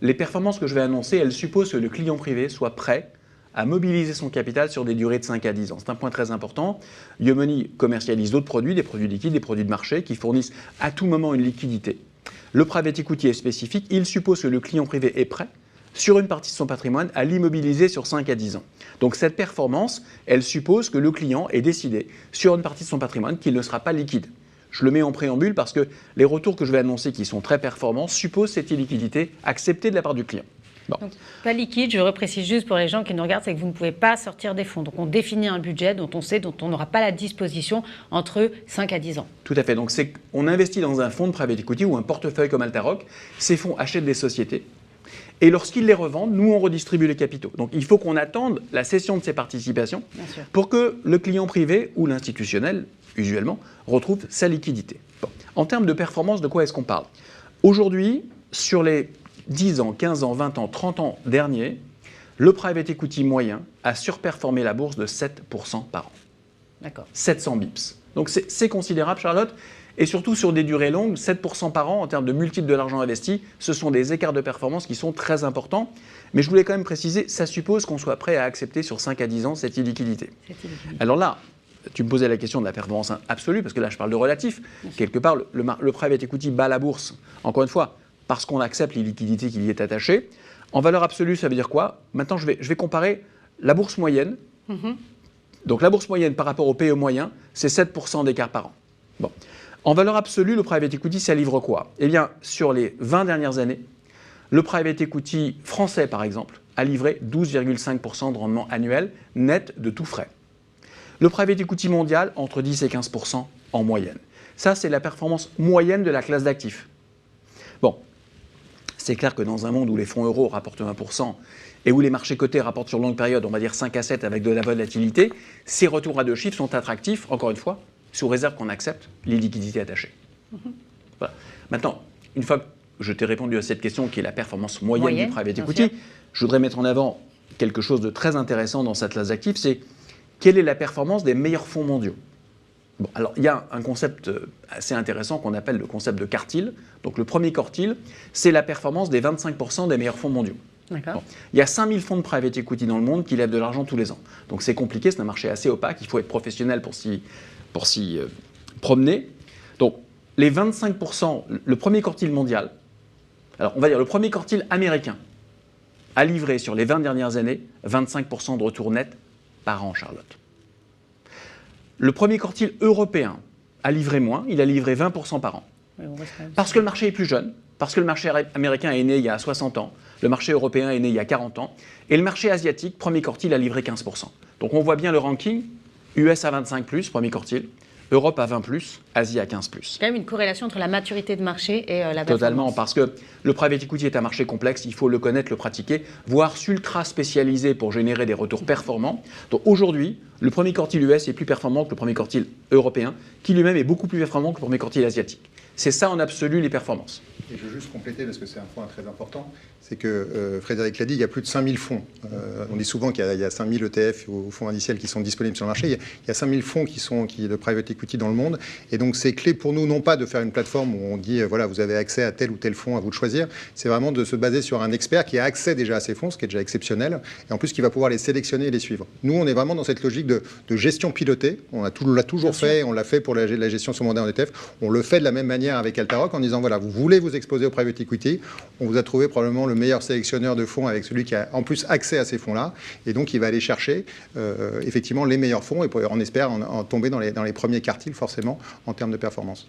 Les performances que je vais annoncer, elles supposent que le client privé soit prêt à mobiliser son capital sur des durées de 5 à 10 ans. C'est un point très important. Yomoni commercialise d'autres produits, des produits liquides, des produits de marché qui fournissent à tout moment une liquidité. Le private equity est spécifique. Il suppose que le client privé est prêt, sur une partie de son patrimoine, à l'immobiliser sur 5 à 10 ans. Donc cette performance, elle suppose que le client ait décidé, sur une partie de son patrimoine, qu'il ne sera pas liquide. Je le mets en préambule parce que les retours que je vais annoncer qui sont très performants supposent cette illiquidité acceptée de la part du client. Bon. Donc, pas liquide, je reprécise juste pour les gens qui nous regardent, c'est que vous ne pouvez pas sortir des fonds. Donc on définit un budget dont on n'aura pas la disposition entre 5 à 10 ans. Tout à fait. Donc on investit dans un fonds de private equity ou un portefeuille comme Altaroc. Ces fonds achètent des sociétés. Et lorsqu'ils les revendent, nous, on redistribue les capitaux. Donc il faut qu'on attende la cession de ces participations pour que le client privé ou l'institutionnel, usuellement, retrouve sa liquidité. Bon. En termes de performance, de quoi est-ce qu'on parle? Aujourd'hui, sur les 10 ans, 15 ans, 20 ans, 30 ans derniers, le private equity moyen a surperformé la bourse de 7% par an. D'accord. 700 bips. Donc c'est considérable, Charlotte. Et surtout sur des durées longues, 7% par an en termes de multiples de l'argent investi, ce sont des écarts de performance qui sont très importants. Mais je voulais quand même préciser, ça suppose qu'on soit prêt à accepter sur 5 à 10 ans cette illiquidité. Alors là, tu me posais la question de la performance absolue, parce que là je parle de relatif. Quelque part, le private equity bat la bourse. Encore une fois, parce qu'on accepte l'illiquidité qui y est attachée. En valeur absolue, ça veut dire quoi? Maintenant, je vais comparer la bourse moyenne. Donc la bourse moyenne par rapport au PE moyen, c'est 7% d'écart par an. Bon. En valeur absolue, le private equity, ça livre quoi? Eh bien, sur les 20 dernières années, Le private equity français, par exemple, a livré 12,5% de rendement annuel net de tout frais. Le private equity mondial, entre 10 et 15% en moyenne. Ça, c'est la performance moyenne de la classe d'actifs. Bon, c'est clair que dans un monde où les fonds euros rapportent 1% et où les marchés cotés rapportent sur longue période, on va dire 5 à 7 avec de la volatilité, ces retours à 2 chiffres sont attractifs, encore une fois, sous réserve qu'on accepte les liquidités attachées. Voilà. Maintenant, une fois que je t'ai répondu à cette question qui est la performance moyenne du private equity, je voudrais mettre en avant quelque chose de très intéressant dans cette classe d'actifs, c'est quelle est la performance des meilleurs fonds mondiaux. Bon, alors, il y a un concept assez intéressant qu'on appelle le concept de quartile. Donc, le premier quartile, c'est la performance des 25% des meilleurs fonds mondiaux. Bon. Il y a 5000 fonds de private equity dans le monde qui lèvent de l'argent tous les ans. Donc, c'est compliqué, c'est un marché assez opaque. Il faut être professionnel pour s'y promener. Donc, les 25%, le premier quartile mondial, alors on va dire le premier quartile américain, a livré sur les 20 dernières années 25% de retour net par an, Charlotte. Le premier quartile européen a livré moins, il a livré 20% par an. Parce que le marché est plus jeune, parce que le marché américain est né il y a 60 ans, le marché européen est né il y a 40 ans, et le marché asiatique, premier quartile, a livré 15%. Donc on voit bien le ranking, US à 25+, premier quartile, Europe à 20+, Asie à 15+. Il y a quand même une corrélation entre la maturité de marché et la performance. Totalement, parce que le private equity est un marché complexe, il faut le connaître, le pratiquer, voire s'ultra spécialiser pour générer des retours performants. Donc aujourd'hui, le premier quartile US est plus performant que le premier quartile européen, qui lui-même est beaucoup plus performant que le premier quartile asiatique. C'est ça en absolu les performances. Et je veux juste compléter, parce que c'est un point très important, c'est que Frédéric l'a dit, il y a plus de 5000 fonds. On dit souvent qu'il y a 5000 ETF ou fonds indiciels qui sont disponibles sur le marché. Il y a 5000 fonds qui sont de private equity dans le monde. Et donc c'est clé pour nous, non pas de faire une plateforme où on dit, voilà, vous avez accès à tel ou tel fonds, à vous de choisir. C'est vraiment de se baser sur un expert qui a accès déjà à ces fonds, ce qui est déjà exceptionnel, et en plus qui va pouvoir les sélectionner et les suivre. Nous, on est vraiment dans cette logique de gestion pilotée. On l'a toujours fait, on l'a fait pour la gestion sur mandat en ETF. On le fait de la même manière avec Altaroc en disant, voilà, vous voulez vous exposer au private equity, on vous a trouvé probablement le meilleur sélectionneur de fonds avec celui qui a en plus accès à ces fonds-là, et donc il va aller chercher effectivement les meilleurs fonds, et on espère en tomber dans les premiers quartiles forcément en termes de performance.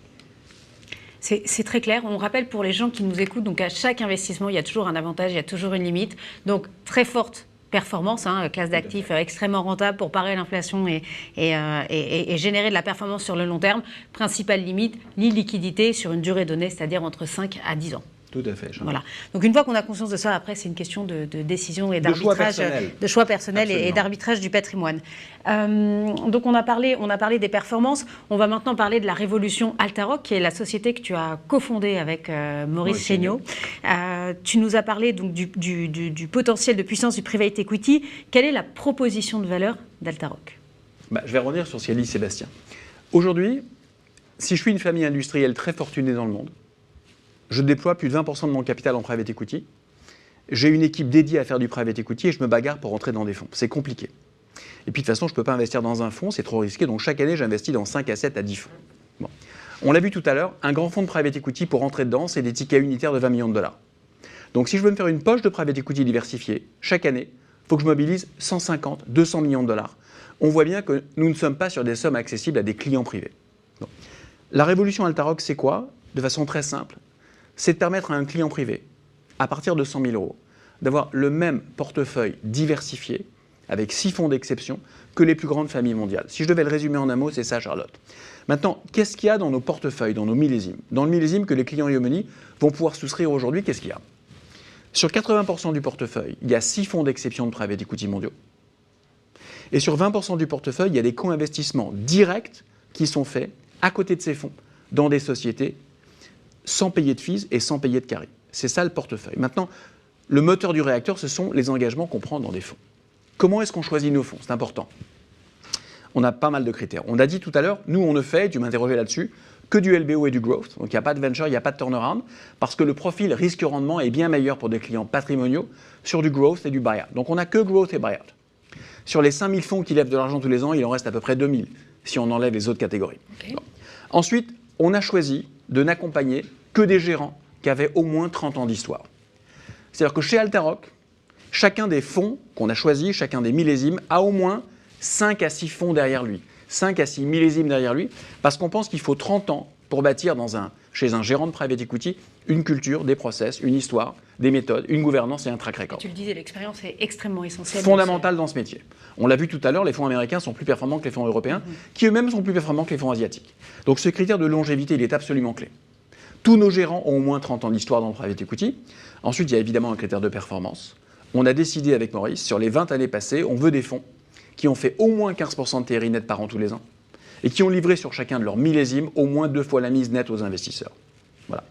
C'est très clair. On rappelle pour les gens qui nous écoutent, donc à chaque investissement, il y a toujours un avantage, il y a toujours une limite. Donc très forte performance, classe d'actifs extrêmement rentable pour parer l'inflation et générer de la performance sur le long terme. Principale limite, l'illiquidité sur une durée donnée, c'est-à-dire entre 5 à 10 ans. Tout à fait. Voilà. Donc une fois qu'on a conscience de ça, après c'est une question de décision et d'arbitrage, de choix personnel et d'arbitrage du patrimoine. Donc on a parlé des performances. On va maintenant parler de la révolution Altaroc, qui est la société que tu as cofondée avec Maurice Chéniaud. Tu nous as parlé donc du potentiel de puissance du private equity. Quelle est la proposition de valeur d'Altaroc ? Je vais revenir sur ce qu'a dit Sébastien. Aujourd'hui, si je suis une famille industrielle très fortunée dans le monde, je déploie plus de 20% de mon capital en private equity. J'ai une équipe dédiée à faire du private equity et je me bagarre pour rentrer dans des fonds. C'est compliqué. Et puis de toute façon, je ne peux pas investir dans un fonds, c'est trop risqué. Donc chaque année, j'investis dans 5 à 7 à 10 fonds. Bon. On l'a vu tout à l'heure, un grand fonds de private equity pour rentrer dedans, c'est des tickets unitaires de 20 millions de dollars. Donc si je veux me faire une poche de private equity diversifiée, chaque année, il faut que je mobilise 150, 200 millions de dollars. On voit bien que nous ne sommes pas sur des sommes accessibles à des clients privés. Bon. La révolution Altaroc, c'est quoi ? De façon très simple, c'est de permettre à un client privé, à partir de 100 000 euros, d'avoir le même portefeuille diversifié, avec 6 fonds d'exception, que les plus grandes familles mondiales. Si je devais le résumer en un mot, c'est ça, Charlotte. Maintenant, qu'est-ce qu'il y a dans nos portefeuilles, dans nos millésimes ? Dans le millésime que les clients Yomoni vont pouvoir souscrire aujourd'hui, qu'est-ce qu'il y a ? Sur 80% du portefeuille, il y a 6 fonds d'exception de private equity mondiaux. Et sur 20% du portefeuille, il y a des co-investissements directs qui sont faits à côté de ces fonds, dans des sociétés sans payer de fees et sans payer de carry. C'est ça le portefeuille. Maintenant, le moteur du réacteur, ce sont les engagements qu'on prend dans des fonds. Comment est-ce qu'on choisit nos fonds ? C'est important. On a pas mal de critères. On a dit tout à l'heure, nous on ne fait, tu m'interrogeais là-dessus, que du LBO et du growth. Donc il n'y a pas de venture, il n'y a pas de turnaround, parce que le profil risque-rendement est bien meilleur pour des clients patrimoniaux sur du growth et du buyout. Donc on n'a que growth et buyout. Sur les 5000 fonds qui lèvent de l'argent tous les ans, il en reste à peu près 2000, si on enlève les autres catégories. Okay. Bon. Ensuite, on a choisi de n'accompagner que des gérants qui avaient au moins 30 ans d'histoire. C'est-à-dire que chez Altaroc, chacun des fonds qu'on a choisis, chacun des millésimes, a au moins 5 à 6 fonds derrière lui, 5 à 6 millésimes derrière lui, parce qu'on pense qu'il faut 30 ans pour bâtir dans un chez un gérant de private equity une culture, des process, une histoire, des méthodes, une gouvernance et un track record. Tu le disais, l'expérience est extrêmement essentielle. Fondamentale dans ce métier. On l'a vu tout à l'heure, les fonds américains sont plus performants que les fonds européens, qui eux-mêmes sont plus performants que les fonds asiatiques. Donc ce critère de longévité, il est absolument clé. Tous nos gérants ont au moins 30 ans d'histoire dans le private equity. Ensuite, il y a évidemment un critère de performance. On a décidé avec Maurice, sur les 20 années passées, on veut des fonds qui ont fait au moins 15% de TRI net par an tous les ans et qui ont livré sur chacun de leurs millésimes au moins 2 fois la mise nette aux investisseurs. Voilà.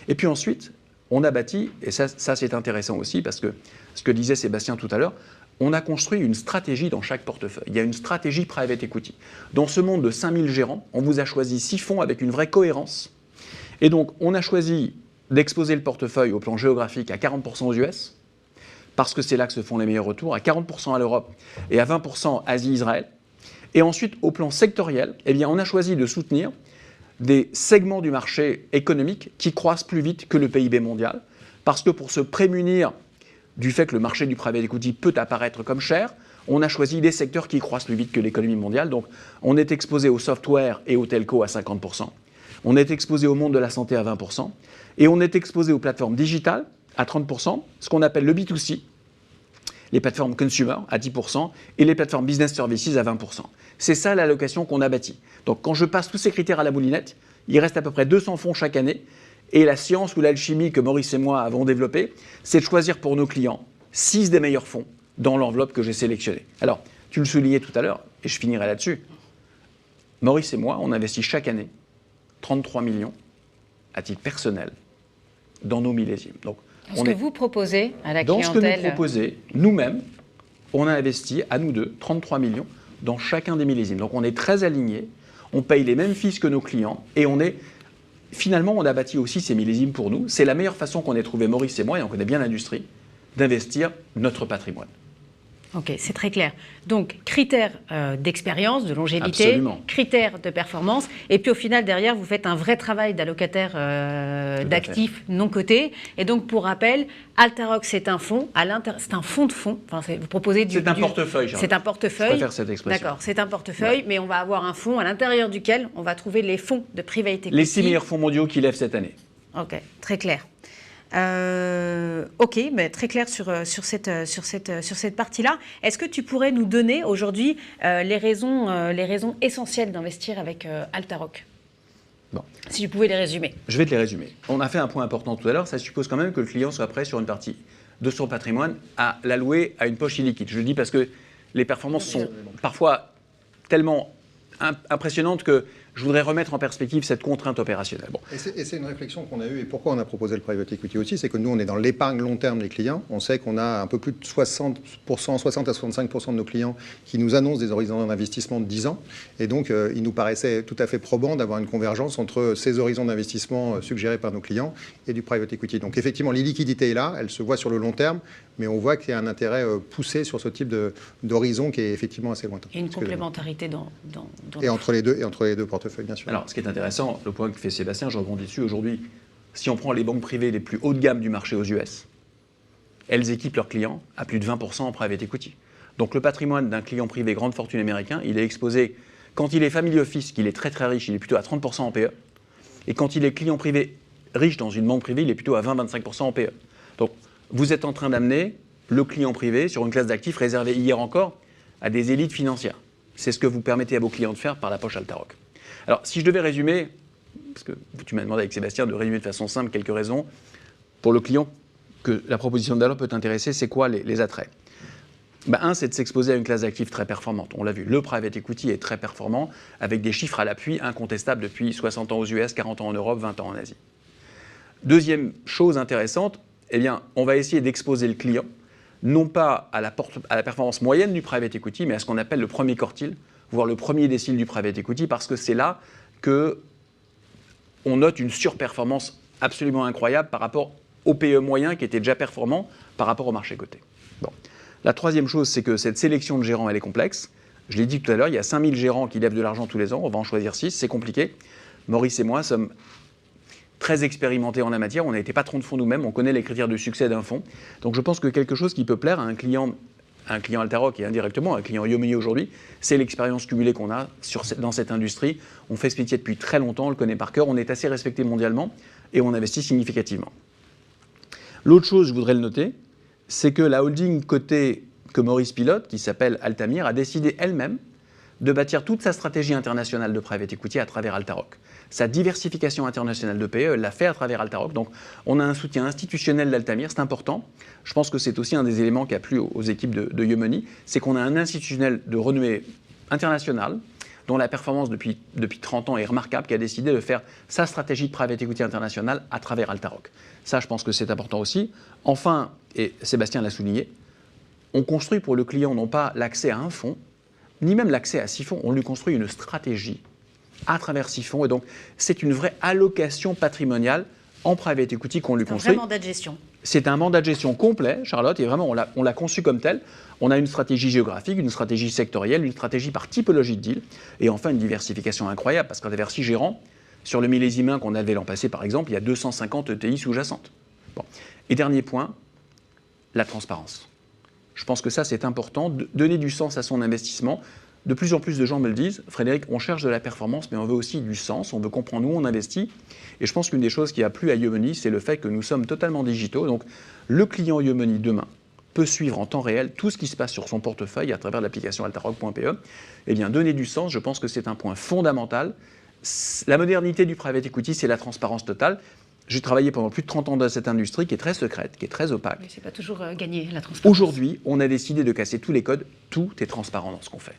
Et puis ensuite, on a bâti, et ça c'est intéressant aussi, parce que ce que disait Sébastien tout à l'heure, on a construit une stratégie dans chaque portefeuille. Il y a une stratégie private equity. Dans ce monde de 5000 gérants, on vous a choisi 6 fonds avec une vraie cohérence. Et donc, on a choisi d'exposer le portefeuille au plan géographique à 40% aux US, parce que c'est là que se font les meilleurs retours, à 40% à l'Europe et à 20% Asie-Israël. Et ensuite, au plan sectoriel, eh bien, on a choisi de soutenir des segments du marché économique qui croissent plus vite que le PIB mondial, parce que pour se prémunir du fait que le marché du private equity peut apparaître comme cher, on a choisi des secteurs qui croissent plus vite que l'économie mondiale. Donc, on est exposé au software et au telco à 50%. On est exposé au monde de la santé à 20%. Et on est exposé aux plateformes digitales à 30%, ce qu'on appelle le B2C, les plateformes consumer à 10% et les plateformes business services à 20%. C'est ça l'allocation qu'on a bâtie. Donc quand je passe tous ces critères à la moulinette, il reste à peu près 200 fonds chaque année. Et la science ou l'alchimie que Maurice et moi avons développée, c'est de choisir pour nos clients 6 des meilleurs fonds dans l'enveloppe que j'ai sélectionnée. Alors, tu le soulignais tout à l'heure, et je finirai là-dessus. Maurice et moi, on investit chaque année 33 millions à titre personnel dans nos millésimes. Donc, ce que vous proposez à la dans clientèle. ce que nous proposons, nous-mêmes, on a investi, à nous deux, 33 millions dans chacun des millésimes. Donc on est très alignés, on paye les mêmes fees que nos clients et finalement, on a bâti aussi ces millésimes pour nous. C'est la meilleure façon qu'on ait trouvé, Maurice et moi, et on connaît bien l'industrie, d'investir notre patrimoine. Ok, c'est très clair. Donc, critères d'expérience, de longévité, Absolument. critères de performance, et puis au final, derrière, vous faites un vrai travail d'allocataire d'actifs non cotés. Et donc, pour rappel, Altaroc, c'est un fonds, c'est un fonds de fonds. Enfin, vous proposez C'est un portefeuille, Charles. C'est un portefeuille. Je préfère cette expression. D'accord, c'est un portefeuille, mais on va avoir un fonds à l'intérieur duquel on va trouver les fonds de private equity. Les 6 meilleurs fonds mondiaux qui lèvent cette année. Ok, très clair. Ok, mais très clair sur cette partie-là. Est-ce que tu pourrais nous donner aujourd'hui les raisons essentielles d'investir avec Altaroc ? Bon. Si tu pouvais les résumer. Je vais te les résumer. On a fait un point important tout à l'heure, ça suppose quand même que le client soit prêt sur une partie de son patrimoine à l'allouer à une poche illiquide. Je le dis parce que les performances sont parfois tellement impressionnantes que je voudrais remettre en perspective cette contrainte opérationnelle. Bon. Et c'est une réflexion qu'on a eue, et pourquoi on a proposé le private equity aussi, c'est que nous, on est dans l'épargne long terme des clients. On sait qu'on a un peu plus de 60% à 65% de nos clients qui nous annoncent des horizons d'investissement de 10 ans. Et donc, il nous paraissait tout à fait probant d'avoir une convergence entre ces horizons d'investissement suggérés par nos clients et du private equity. Donc, effectivement, l'illiquidité est là, elle se voit sur le long terme, mais on voit qu'il y a un intérêt poussé sur ce type d'horizon qui est effectivement assez lointain. Et une complémentarité dans et entre les deux portefeuilles, bien sûr. Alors, ce qui est intéressant, le point que fait Sébastien, je rebondis dessus, aujourd'hui, si on prend les banques privées les plus haut de gamme du marché aux US, elles équipent leurs clients à plus de 20% en private equity. Donc le patrimoine d'un client privé grande fortune américain, il est exposé, quand il est family office, qu'il est très très riche, il est plutôt à 30% en PE. Et quand il est client privé riche dans une banque privée, il est plutôt à 20-25% en PE. Donc vous êtes en train d'amener le client privé sur une classe d'actifs réservée hier encore à des élites financières. C'est ce que vous permettez à vos clients de faire par la poche Altaroc. Alors, si je devais résumer, parce que tu m'as demandé avec Sébastien de résumer de façon simple quelques raisons, pour le client que la proposition de valeur peut intéresser, c'est quoi les attraits ? Un, c'est de s'exposer à une classe d'actifs très performante. On l'a vu, le private equity est très performant, avec des chiffres à l'appui incontestables depuis 60 ans aux US, 40 ans en Europe, 20 ans en Asie. Deuxième chose intéressante, eh bien, on va essayer d'exposer le client, non pas à la performance moyenne du private equity, mais à ce qu'on appelle le premier quartile, voire le premier décile du private equity, parce que c'est là qu'on note une surperformance absolument incroyable par rapport au PE moyen qui était déjà performant par rapport au marché coté. Bon. La troisième chose, c'est que cette sélection de gérants, elle est complexe. Je l'ai dit tout à l'heure, il y a 5000 gérants qui lèvent de l'argent tous les ans, on va en choisir 6, c'est compliqué. Maurice et moi sommes très expérimentés en la matière, on a été patrons de fonds nous-mêmes, on connaît les critères de succès d'un fonds. Donc je pense que quelque chose qui peut plaire à un client un client Altaroc et indirectement un client Yomoni aujourd'hui, c'est l'expérience cumulée qu'on a dans cette industrie. On fait ce métier depuis très longtemps, on le connaît par cœur, on est assez respecté mondialement et on investit significativement. L'autre chose, je voudrais le noter, c'est que la holding cotée que Maurice pilote, qui s'appelle Altamir, a décidé elle-même de bâtir toute sa stratégie internationale de private equity à travers Altaroc. Sa diversification internationale de PE, elle l'a fait à travers Altaroc. Donc, on a un soutien institutionnel d'Altamir, c'est important. Je pense que c'est aussi un des éléments qui a plu aux équipes de Yomoni, c'est qu'on a un institutionnel de renommée internationale, dont la performance depuis 30 ans est remarquable, qui a décidé de faire sa stratégie de private equity internationale à travers Altaroc. Ça, je pense que c'est important aussi. Enfin, et Sébastien l'a souligné, on construit pour le client non pas l'accès à un fonds, ni même l'accès à 6 fonds, on lui construit une stratégie à travers 6 fonds. Et donc, c'est une vraie allocation patrimoniale en private equity qu'on lui construit. C'est un vrai mandat de gestion. C'est un mandat de gestion complet, Charlotte, et vraiment, on l'a conçu comme tel. On a une stratégie géographique, une stratégie sectorielle, une stratégie par typologie de deal, et enfin une diversification incroyable, parce qu'à travers 6 gérants, sur le millésime 1 qu'on avait l'an passé, par exemple, il y a 250 ETI sous-jacentes. Bon. Et dernier point, la transparence. Je pense que ça, c'est important, de donner du sens à son investissement. De plus en plus de gens me le disent, Frédéric, on cherche de la performance, mais on veut aussi du sens, on veut comprendre où on investit. Et je pense qu'une des choses qui a plu à Yomoni, c'est le fait que nous sommes totalement digitaux. Donc, le client Yomoni, demain, peut suivre en temps réel tout ce qui se passe sur son portefeuille à travers l'application altaroc.pe. Eh bien, donner du sens, je pense que c'est un point fondamental. La modernité du private equity, c'est la transparence totale. J'ai travaillé pendant plus de 30 ans dans cette industrie qui est très secrète, qui est très opaque. Mais c'est pas toujours gagné, la transparence. Aujourd'hui, on a décidé de casser tous les codes. Tout est transparent dans ce qu'on fait.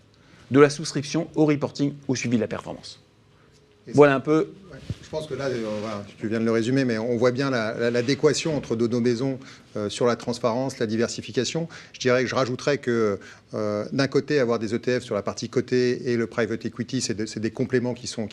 De la souscription au reporting, au suivi de la performance. Voilà un peu. Ouais, je pense que là, tu viens de le résumer, mais on voit bien l'adéquation entre nos maisons sur la transparence, la diversification. Je dirais que je rajouterais que d'un côté, avoir des ETF sur la partie cotée et le private equity, c'est des compléments qui sont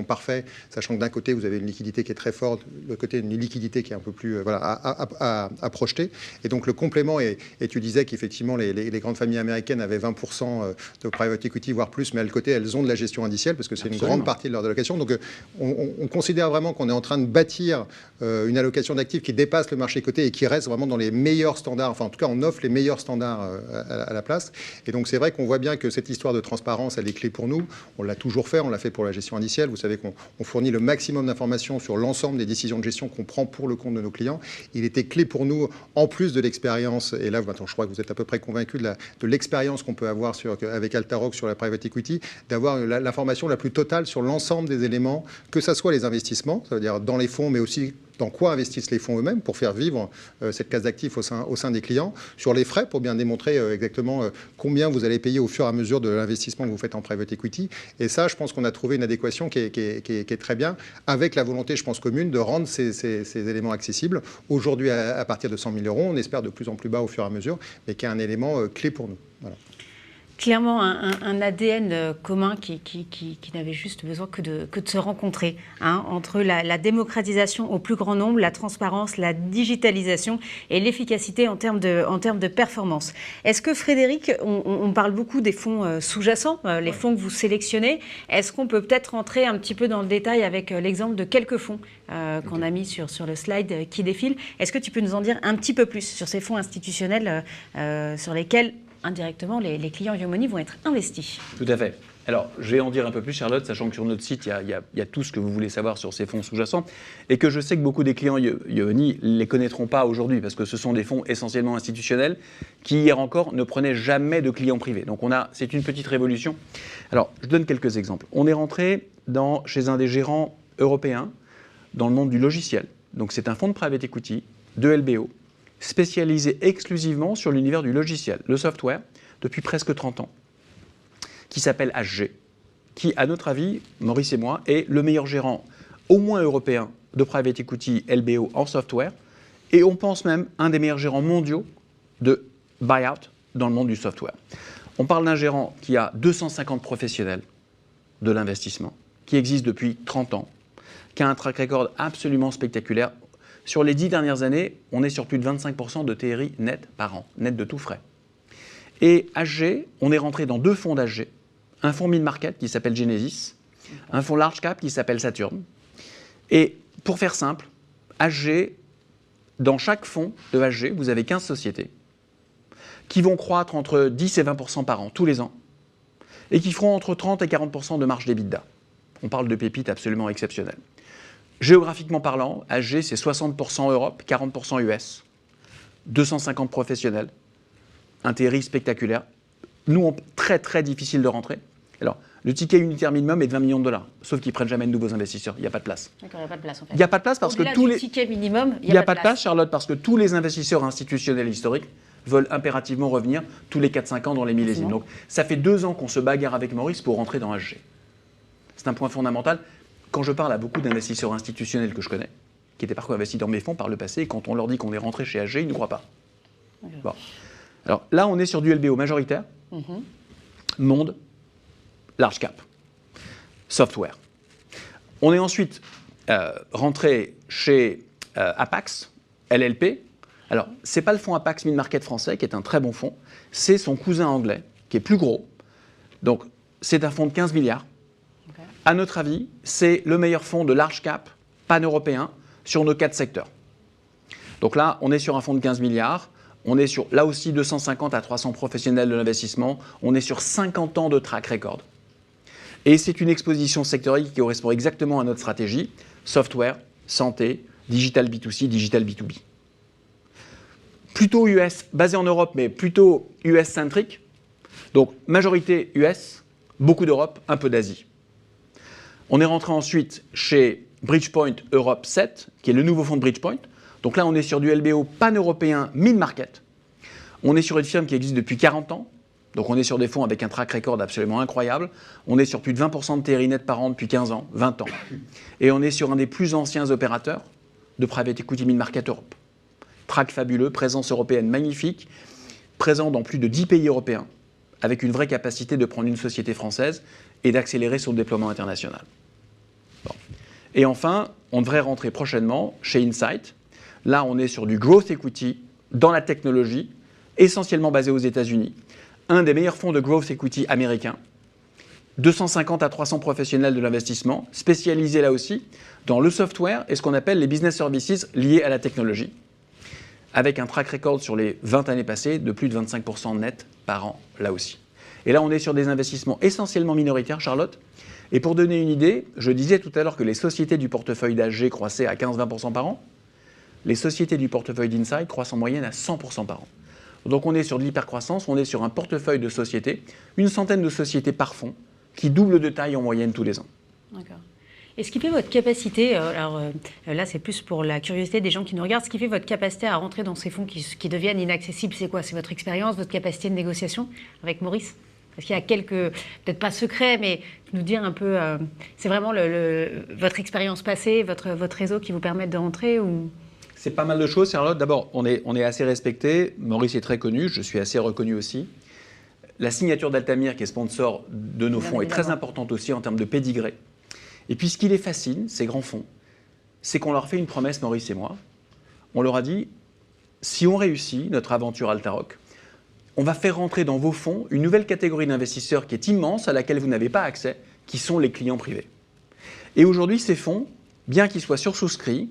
parfaits, sachant que d'un côté, vous avez une liquidité qui est très forte, de l'autre côté, une liquidité qui est un peu plus à projeter. Et donc, le complément, et tu disais qu'effectivement, les grandes familles américaines avaient 20% de private equity, voire plus, mais à le côté, elles ont de la gestion indicielle, parce que c'est une grande partie de leur allocation. Donc, on considère vraiment qu'on est en train de bâtir une allocation d'actifs qui dépasse le marché coté et qui reste vraiment dans les meilleurs standards. Enfin, en tout cas, on offre les meilleurs standards à la place. Et donc, c'est vrai qu'on voit bien que cette histoire de transparence, elle est clé pour nous. On l'a toujours fait, on l'a fait pour la gestion indicielle. Vous savez qu'on fournit le maximum d'informations sur l'ensemble des décisions de gestion qu'on prend pour le compte de nos clients. Il était clé pour nous, en plus de l'expérience, et là, maintenant, je crois que vous êtes à peu près convaincus de l'expérience qu'on peut avoir avec Altaroc sur la private equity, d'avoir l'information la plus totale sur l'ensemble des éléments, que ça soit les investissements, ça veut dire dans les fonds, mais aussi dans quoi investissent les fonds eux-mêmes pour faire vivre cette case d'actifs au sein des clients, sur les frais pour bien démontrer exactement combien vous allez payer au fur et à mesure de l'investissement que vous faites en private equity. Et ça, je pense qu'on a trouvé une adéquation qui est très bien, avec la volonté, je pense, commune de rendre ces éléments accessibles. Aujourd'hui, à partir de 100 000 €, on espère de plus en plus bas au fur et à mesure, mais qui est un élément clé pour nous. Voilà. Clairement, un ADN commun qui n'avait juste besoin que de se rencontrer, hein, entre la démocratisation au plus grand nombre, la transparence, la digitalisation et l'efficacité en termes de performance. Est-ce que, Frédéric, on parle beaucoup des fonds sous-jacents, les fonds que vous sélectionnez. Est-ce qu'on peut peut-être rentrer un petit peu dans le détail avec l'exemple de quelques fonds qu'on a mis sur le slide qui défile? Est-ce que tu peux nous en dire un petit peu plus sur ces fonds institutionnels sur lesquels indirectement, les clients Yomoni vont être investis? Tout à fait. Alors, je vais en dire un peu plus, Charlotte, sachant que sur notre site, il y a tout ce que vous voulez savoir sur ces fonds sous-jacents, et que je sais que beaucoup des clients Yomoni ne les connaîtront pas aujourd'hui, parce que ce sont des fonds essentiellement institutionnels, qui hier encore ne prenaient jamais de clients privés. Donc, c'est une petite révolution. Alors, je donne quelques exemples. On est rentré chez un des gérants européens dans le monde du logiciel. Donc, c'est un fonds de private equity, de LBO, spécialisé exclusivement sur l'univers du logiciel, le software, depuis presque 30 ans, qui s'appelle HG, qui, à notre avis, Maurice et moi, est le meilleur gérant, au moins européen, de private equity LBO en software, et on pense même un des meilleurs gérants mondiaux de buyout dans le monde du software. On parle d'un gérant qui a 250 professionnels de l'investissement, qui existe depuis 30 ans, qui a un track record absolument spectaculaire. Sur les 10 dernières années, on est sur plus de 25% de TRI net par an, net de tout frais. Et HG, on est rentré dans 2 fonds d'HG, un fonds mid-market qui s'appelle Genesis, un fonds large cap qui s'appelle Saturn. Et pour faire simple, HG, dans chaque fonds de HG, vous avez 15 sociétés qui vont croître entre 10 et 20% par an, tous les ans, et qui feront entre 30 et 40% de marge d'EBITDA. On parle de pépites absolument exceptionnelles. Géographiquement parlant, HG, c'est 60% Europe, 40% US, 250 professionnels, un TRI spectaculaire. Nous, très très difficile de rentrer. Alors, le ticket unitaire minimum est de 20 millions de dollars, sauf qu'ils ne prennent jamais de nouveaux investisseurs. Il n'y a pas de place. D'accord, il n'y a pas de place en fait. Il n'y a pas de place parce que tous les ticket minimum, il n'y a pas de place, Charlotte, parce que tous les investisseurs institutionnels historiques veulent impérativement revenir tous les 4-5 ans dans les millésimes. Donc, ça fait 2 ans qu'on se bagarre avec Maurice pour rentrer dans HG. C'est un point fondamental. Quand je parle à beaucoup d'investisseurs institutionnels que je connais, qui étaient parfois investis dans mes fonds par le passé, et quand on leur dit qu'on est rentré chez HG, ils ne nous croient pas. Okay. Bon. Alors là, on est sur du LBO majoritaire, monde, large cap, software. On est ensuite rentré chez Apax, LLP. Alors, ce n'est pas le fonds Apax Mid-Market français, qui est un très bon fonds, c'est son cousin anglais, qui est plus gros. Donc, c'est un fonds de 15 milliards. Okay. À notre avis, c'est le meilleur fonds de large cap pan-européen sur nos 4 secteurs. Donc là, on est sur un fonds de 15 milliards. On est sur, là aussi, 250 à 300 professionnels de l'investissement. On est sur 50 ans de track record. Et c'est une exposition sectorielle qui correspond exactement à notre stratégie. Software, santé, digital B2C, digital B2B. Plutôt US, basé en Europe, mais plutôt US-centrique. Donc, majorité US, beaucoup d'Europe, un peu d'Asie. On est rentré ensuite chez Bridgepoint Europe 7, qui est le nouveau fonds de Bridgepoint. Donc là, on est sur du LBO pan-européen mid-market. On est sur une firme qui existe depuis 40 ans. Donc on est sur des fonds avec un track record absolument incroyable. On est sur plus de 20% de TRI net par an depuis 15 ans, 20 ans. Et on est sur un des plus anciens opérateurs de private equity mid-market Europe. Track fabuleux, présence européenne magnifique, présent dans plus de 10 pays européens, avec une vraie capacité de prendre une société française et d'accélérer son déploiement international. Bon. Et enfin, on devrait rentrer prochainement chez Insight. Là, on est sur du growth equity dans la technologie, essentiellement basé aux États-Unis. Un des meilleurs fonds de growth equity américains. 250 à 300 professionnels de l'investissement, spécialisés là aussi dans le software et ce qu'on appelle les business services liés à la technologie, avec un track record sur les 20 années passées de plus de 25% net par an, là aussi. Et là, on est sur des investissements essentiellement minoritaires, Charlotte. Et pour donner une idée, je disais tout à l'heure que les sociétés du portefeuille d'HG croissaient à 15-20% par an. Les sociétés du portefeuille d'Insight croissent en moyenne à 100% par an. Donc on est sur de l'hypercroissance, on est sur un portefeuille de sociétés, une centaine de sociétés par fonds, qui doublent de taille en moyenne tous les ans. D'accord. Et ce qui fait votre capacité, là c'est plus pour la curiosité des gens qui nous regardent, ce qui fait votre capacité à rentrer dans ces fonds qui deviennent inaccessibles, c'est quoi? C'est votre expérience, votre capacité de négociation avec Maurice? Parce qu'il y a quelques, peut-être pas secrets, mais nous dire un peu, c'est vraiment votre expérience passée, votre réseau qui vous permettent de rentrer ou... C'est pas mal de choses, Charlotte. D'abord, on est assez respecté. Maurice est très connu, je suis assez reconnu aussi. La signature d'Altamir, qui est sponsor de nos fonds, est très importante aussi en termes de pédigré. Et puis, ce qui les fascine, ces grands fonds, c'est qu'on leur fait une promesse, Maurice et moi. On leur a dit, si on réussit notre aventure Altaroc, on va faire rentrer dans vos fonds une nouvelle catégorie d'investisseurs qui est immense, à laquelle vous n'avez pas accès, qui sont les clients privés. Et aujourd'hui, ces fonds, bien qu'ils soient sursouscrits,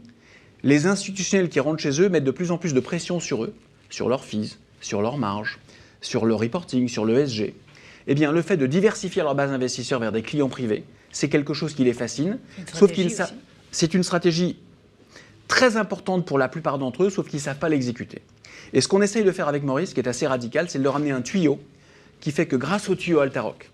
les institutionnels qui rentrent chez eux mettent de plus en plus de pression sur eux, sur leurs fees, sur leurs marges, sur le reporting, sur l'ESG. Eh bien, le fait de diversifier leur base d'investisseurs vers des clients privés, c'est quelque chose qui les fascine. Sauf qu'ils c'est une stratégie très importante pour la plupart d'entre eux, sauf qu'ils ne savent pas l'exécuter. Et ce qu'on essaye de faire avec Maurice, qui est assez radical, c'est de leur amener un tuyau qui fait que grâce au tuyau Altaroc,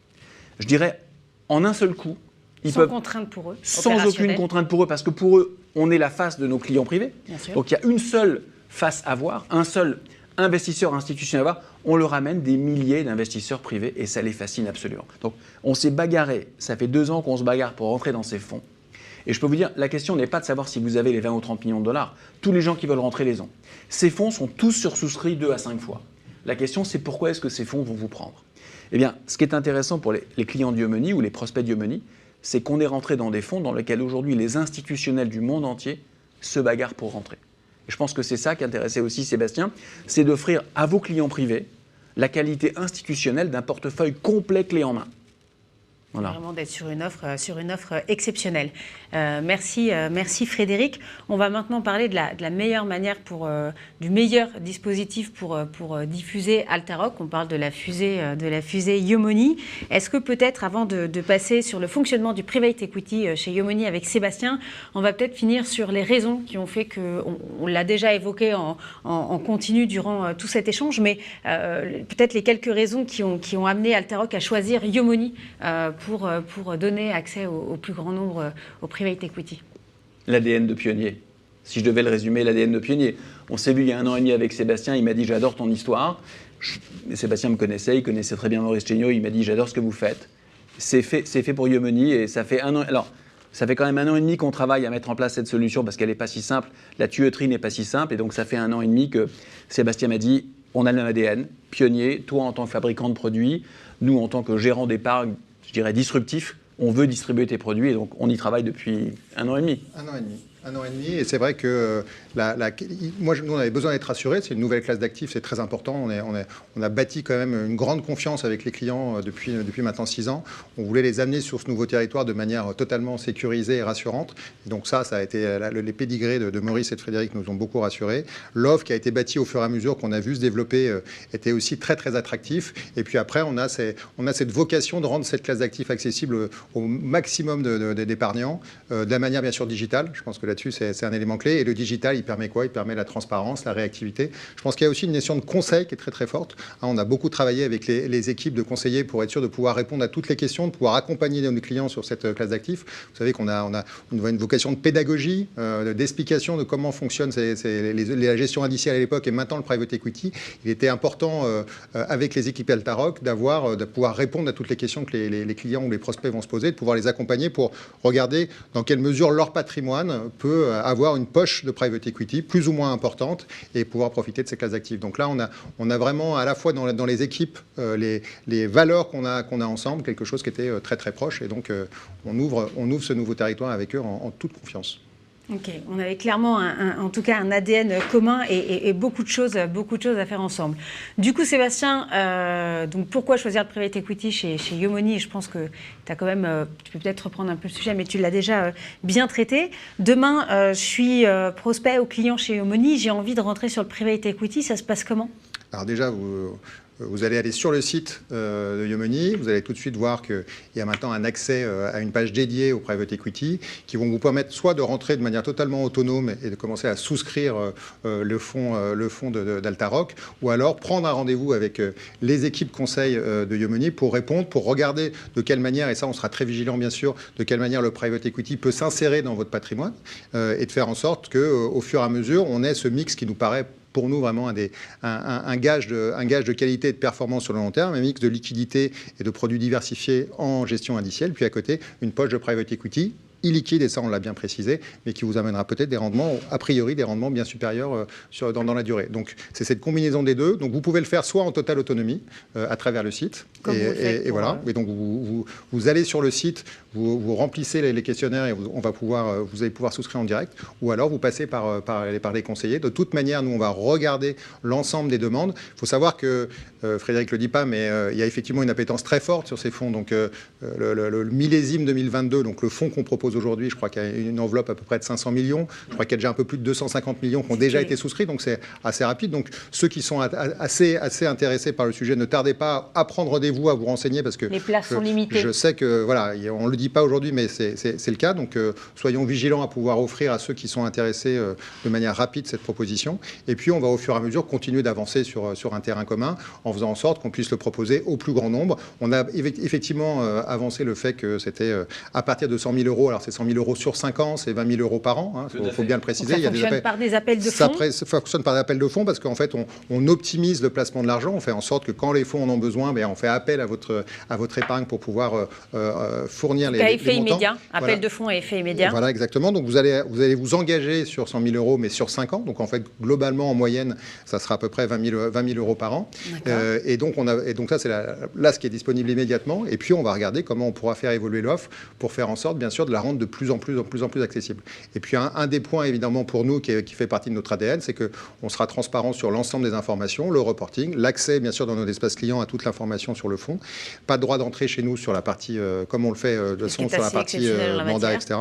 je dirais, en un seul coup, ils peuvent... Sans contrainte pour eux. Sans aucune contrainte pour eux, parce que pour eux, on est la face de nos clients privés. Donc il y a une seule face à voir, un seul investisseur institutionnel à voir. On leur amène des milliers d'investisseurs privés et ça les fascine absolument. Donc on s'est bagarré, ça fait 2 ans qu'on se bagarre pour rentrer dans ces fonds. Et je peux vous dire, la question n'est pas de savoir si vous avez les 20 ou 30 millions de dollars. Tous les gens qui veulent rentrer les ont. Ces fonds sont tous sursouscrits 2 à 5 fois. La question, c'est pourquoi est-ce que ces fonds vont vous prendre? Eh bien, ce qui est intéressant pour les clients d'Iomeni ou les prospects d'Iomeni, c'est qu'on est rentré dans des fonds dans lesquels aujourd'hui les institutionnels du monde entier se bagarrent pour rentrer. Et je pense que c'est ça qui intéressait aussi Sébastien, c'est d'offrir à vos clients privés la qualité institutionnelle d'un portefeuille complet clé en main. Voilà. Vraiment d'être sur une offre exceptionnelle. Merci Frédéric. On va maintenant parler de la meilleure manière du meilleur dispositif pour diffuser Alteroc. On parle de la fusée Yomoni. Est-ce que peut-être avant de passer sur le fonctionnement du private equity chez Yomoni avec Sébastien, on va peut-être finir sur les raisons qui ont fait on l'a déjà évoqué en continu durant tout cet échange, mais peut-être les quelques raisons qui ont amené Alteroc à choisir Yomoni pour donner accès au plus grand nombre au private equity. L'ADN de pionnier. Si je devais le résumer, l'ADN de pionnier. On s'est vu il y a 1 an et demi avec Sébastien, il m'a dit « j'adore ton histoire ». Sébastien me connaissait, il connaissait très bien Maurice Chéniaud, il m'a dit « j'adore ce que vous faites ». C'est fait pour Yomoni et ça fait 1 an. Alors, ça fait quand même 1 an et demi qu'on travaille à mettre en place cette solution parce qu'elle n'est pas si simple. La tuyauterie n'est pas si simple et donc ça fait 1 an et demi que Sébastien m'a dit « on a le même ADN, pionnier, toi en tant que fabricant de produits, nous en tant que gérant d'épargne, je dirais disruptif, on veut distribuer tes produits et donc on y travaille depuis 1 an et demi. 1 an et demi. 1 an et demi, et c'est vrai que nous, on avait besoin d'être rassurés. C'est une nouvelle classe d'actifs, c'est très important. On a bâti quand même une grande confiance avec les clients depuis maintenant 6 ans. On voulait les amener sur ce nouveau territoire de manière totalement sécurisée et rassurante. Et donc ça a été les pédigrés de Maurice et de Frédéric nous ont beaucoup rassurés. L'offre qui a été bâtie au fur et à mesure qu'on a vu se développer était aussi très très attractif. Et puis après, on a cette vocation de rendre cette classe d'actifs accessible au maximum d'épargnants, de la manière bien sûr digitale. Je pense que là-dessus, c'est un élément clé. Et le digital, il permet quoi? Il permet la transparence, la réactivité. Je pense qu'il y a aussi une notion de conseil qui est très très forte. On a beaucoup travaillé avec les équipes de conseillers pour être sûr de pouvoir répondre à toutes les questions, de pouvoir accompagner nos clients sur cette classe d'actifs. Vous savez qu'on a une vocation de pédagogie, d'explication de comment fonctionne la gestion indicielle à l'époque et maintenant le private equity. Il était important avec les équipes Alteroc de pouvoir répondre à toutes les questions que les clients ou les prospects vont se poser, de pouvoir les accompagner pour regarder dans quelle mesure leur patrimoine peut avoir une poche de private equity plus ou moins importante et pouvoir profiter de ces classes d'actifs. Donc là, on a vraiment à la fois dans les équipes les valeurs qu'on a ensemble, quelque chose qui était très très proche. Et donc, on ouvre ce nouveau territoire avec eux en toute confiance. Ok, on avait clairement en tout cas un ADN commun et beaucoup de choses à faire ensemble. Du coup, Sébastien, donc pourquoi choisir le private equity chez Yomoni? Je pense que tu peux peut-être reprendre un peu le sujet, mais tu l'as déjà bien traité. Demain, je suis prospect ou client chez Yomoni, j'ai envie de rentrer sur le private equity, ça se passe comment? Alors déjà, vous allez aller sur le site de Yomoni, vous allez tout de suite voir qu'il y a maintenant un accès à une page dédiée au private equity qui vont vous permettre soit de rentrer de manière totalement autonome et de commencer à souscrire le fonds d'Altaroc, ou alors prendre un rendez-vous avec les équipes conseil de Yomoni pour répondre, pour regarder de quelle manière, et ça on sera très vigilant bien sûr, de quelle manière le private equity peut s'insérer dans votre patrimoine et de faire en sorte qu'au fur et à mesure, on ait ce mix qui nous paraît pour nous vraiment un gage de qualité et de performance sur le long terme, un mix de liquidité et de produits diversifiés en gestion indicielle, puis à côté, une poche de private equity illiquide, et ça on l'a bien précisé, mais qui vous amènera peut-être des rendements, a priori des rendements bien supérieurs dans la durée. Donc c'est cette combinaison des deux. Donc vous pouvez le faire soit en totale autonomie à travers le site, et voilà. Et donc vous allez sur le site, vous remplissez les questionnaires et vous allez pouvoir souscrire en direct, ou alors vous passez par les conseillers. De toute manière, nous on va regarder l'ensemble des demandes. Il faut savoir que Frédéric le dit pas, mais il y a effectivement une appétence très forte sur ces fonds. Donc le millésime 2022, donc le fonds qu'on propose aujourd'hui, je crois qu'il y a une enveloppe à peu près de 500 millions. Je crois qu'il y a déjà un peu plus de 250 millions qui ont déjà été souscrits, donc c'est assez rapide. Donc ceux qui sont assez intéressés par le sujet, ne tardez pas à prendre rendez-vous, à vous renseigner, parce que les places sont limitées. Je sais que voilà, on le dit pas aujourd'hui, mais c'est le cas. Donc soyons vigilants à pouvoir offrir à ceux qui sont intéressés de manière rapide cette proposition. Et puis on va au fur et à mesure continuer d'avancer sur un terrain commun en faisant en sorte qu'on puisse le proposer au plus grand nombre. On a effectivement avancé le fait que c'était à partir de 100 000 euros. Alors c'est 100 000 euros sur 5 ans, c'est 20 000 euros par an. Il faut bien le préciser. Donc ça fonctionne par des appels de fonds. Ça fonctionne par des appels de fonds parce qu'en fait, on optimise le placement de l'argent. On fait en sorte que quand les fonds en ont besoin, on fait appel à votre épargne pour pouvoir fournir les effet montants. Immédiat. Appel de fonds à effet immédiat. Voilà, exactement. Donc vous allez vous engager sur 100 000 euros, mais sur 5 ans. Donc en fait, globalement, en moyenne, ça sera à peu près 20 000 euros par an. Et donc ça, c'est là ce qui est disponible immédiatement. Et puis on va regarder comment on pourra faire évoluer l'offre pour faire en sorte, bien sûr, de la rendre rendre de plus en plus accessible. Et puis un des points évidemment pour nous qui fait partie de notre ADN, c'est qu'on sera transparent sur l'ensemble des informations, le reporting, l'accès bien sûr dans nos espaces clients à toute l'information sur le fonds, pas de droit d'entrée chez nous sur la partie, comme on le fait de toute façon sur la partie mandat, etc.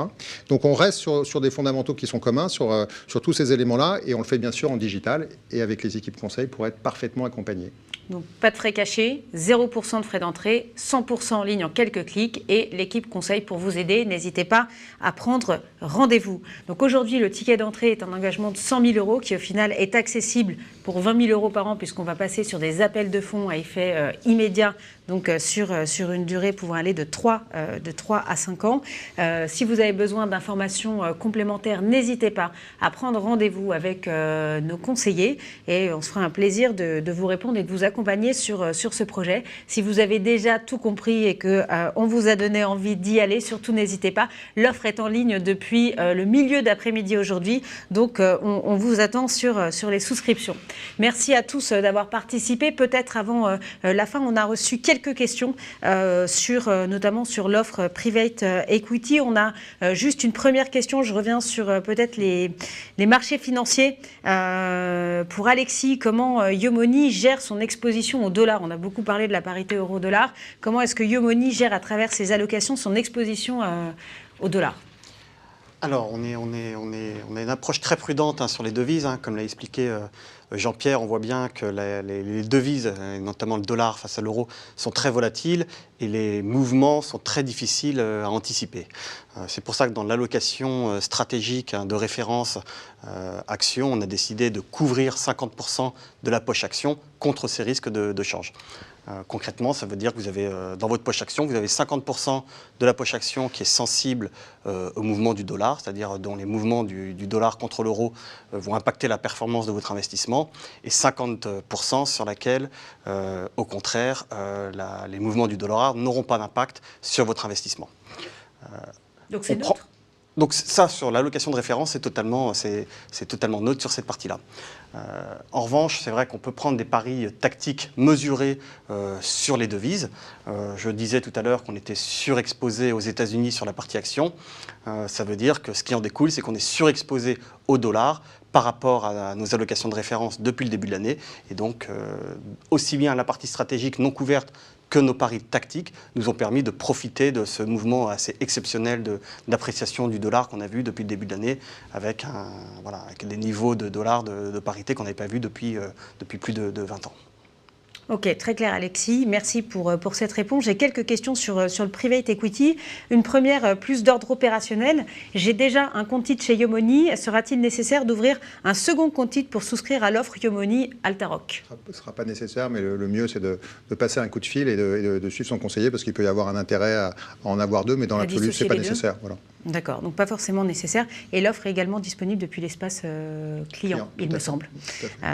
Donc on reste sur des fondamentaux qui sont communs sur tous ces éléments-là, et on le fait bien sûr en digital et avec les équipes conseil pour être parfaitement accompagnés. Donc pas de frais cachés, 0% de frais d'entrée, 100% en ligne en quelques clics, et l'équipe conseil pour vous aider. N'hésitez pas à prendre rendez-vous. Donc aujourd'hui, le ticket d'entrée est un engagement de 100 000 € qui au final est accessible pour 20 000 € par an, puisqu'on va passer sur des appels de fonds à effet immédiat, donc sur une durée pouvant aller de 3 à 5 ans. Si vous avez besoin d'informations complémentaires, n'hésitez pas à prendre rendez-vous avec nos conseillers, et on se fera un plaisir de vous répondre et de vous accompagner sur ce projet. Si vous avez déjà tout compris et qu'on vous a donné envie d'y aller, surtout n'hésitez pas. L'offre est en ligne depuis le milieu d'après-midi aujourd'hui, donc on vous attend sur les souscriptions. Merci à tous d'avoir participé. Peut-être avant la fin, on a reçu quelques questions notamment sur l'offre Private Equity. On a juste une première question. Je reviens sur peut-être les marchés financiers. Pour Alexis, comment Yomoney gère son exposition au dollar? On a beaucoup parlé de la parité euro-dollar. Comment est-ce que Yomoney gère à travers ses allocations son exposition au dollar? Alors, on a une approche très prudente sur les devises. Comme l'a expliqué Jean-Pierre, on voit bien que les devises, notamment le dollar face à l'euro, sont très volatiles et les mouvements sont très difficiles à anticiper. C'est pour ça que dans l'allocation stratégique de référence action, on a décidé de couvrir 50% de la poche action contre ces risques de change. Concrètement, ça veut dire que vous avez, dans votre poche action, vous avez 50% de la poche action qui est sensible au mouvement du dollar, c'est-à-dire dont les mouvements du dollar contre l'euro vont impacter la performance de votre investissement, et 50% sur laquelle, au contraire, les mouvements du dollar n'auront pas d'impact sur votre investissement. Donc c'est neutre. Donc ça, sur l'allocation de référence, c'est totalement neutre sur cette partie-là. En revanche, c'est vrai qu'on peut prendre des paris tactiques mesurés sur les devises. Je disais tout à l'heure qu'on était surexposé aux États-Unis sur la partie action. Ça veut dire que ce qui en découle, c'est qu'on est surexposé au dollar par rapport à nos allocations de référence depuis le début de l'année. Et donc, aussi bien la partie stratégique non couverte que nos paris tactiques nous ont permis de profiter de ce mouvement assez exceptionnel d'appréciation du dollar qu'on a vu depuis le début de l'année, avec des niveaux de dollars de parité qu'on n'avait pas vu depuis plus de 20 ans. Ok, très clair Alexis, merci pour cette réponse. J'ai quelques questions sur le Private Equity. Une première, plus d'ordre opérationnel. J'ai déjà un compte titre chez Yomoney. Sera-t-il nécessaire d'ouvrir un second compte titre pour souscrire à l'offre Yomoney Altaroc? Ce ne sera pas nécessaire, mais le mieux c'est de passer un coup de fil et de suivre son conseiller, parce qu'il peut y avoir un intérêt à en avoir deux, mais dans l'absolu, ce n'est pas nécessaire. Voilà. D'accord, donc pas forcément nécessaire. Et l'offre est également disponible depuis l'espace client, il me semble.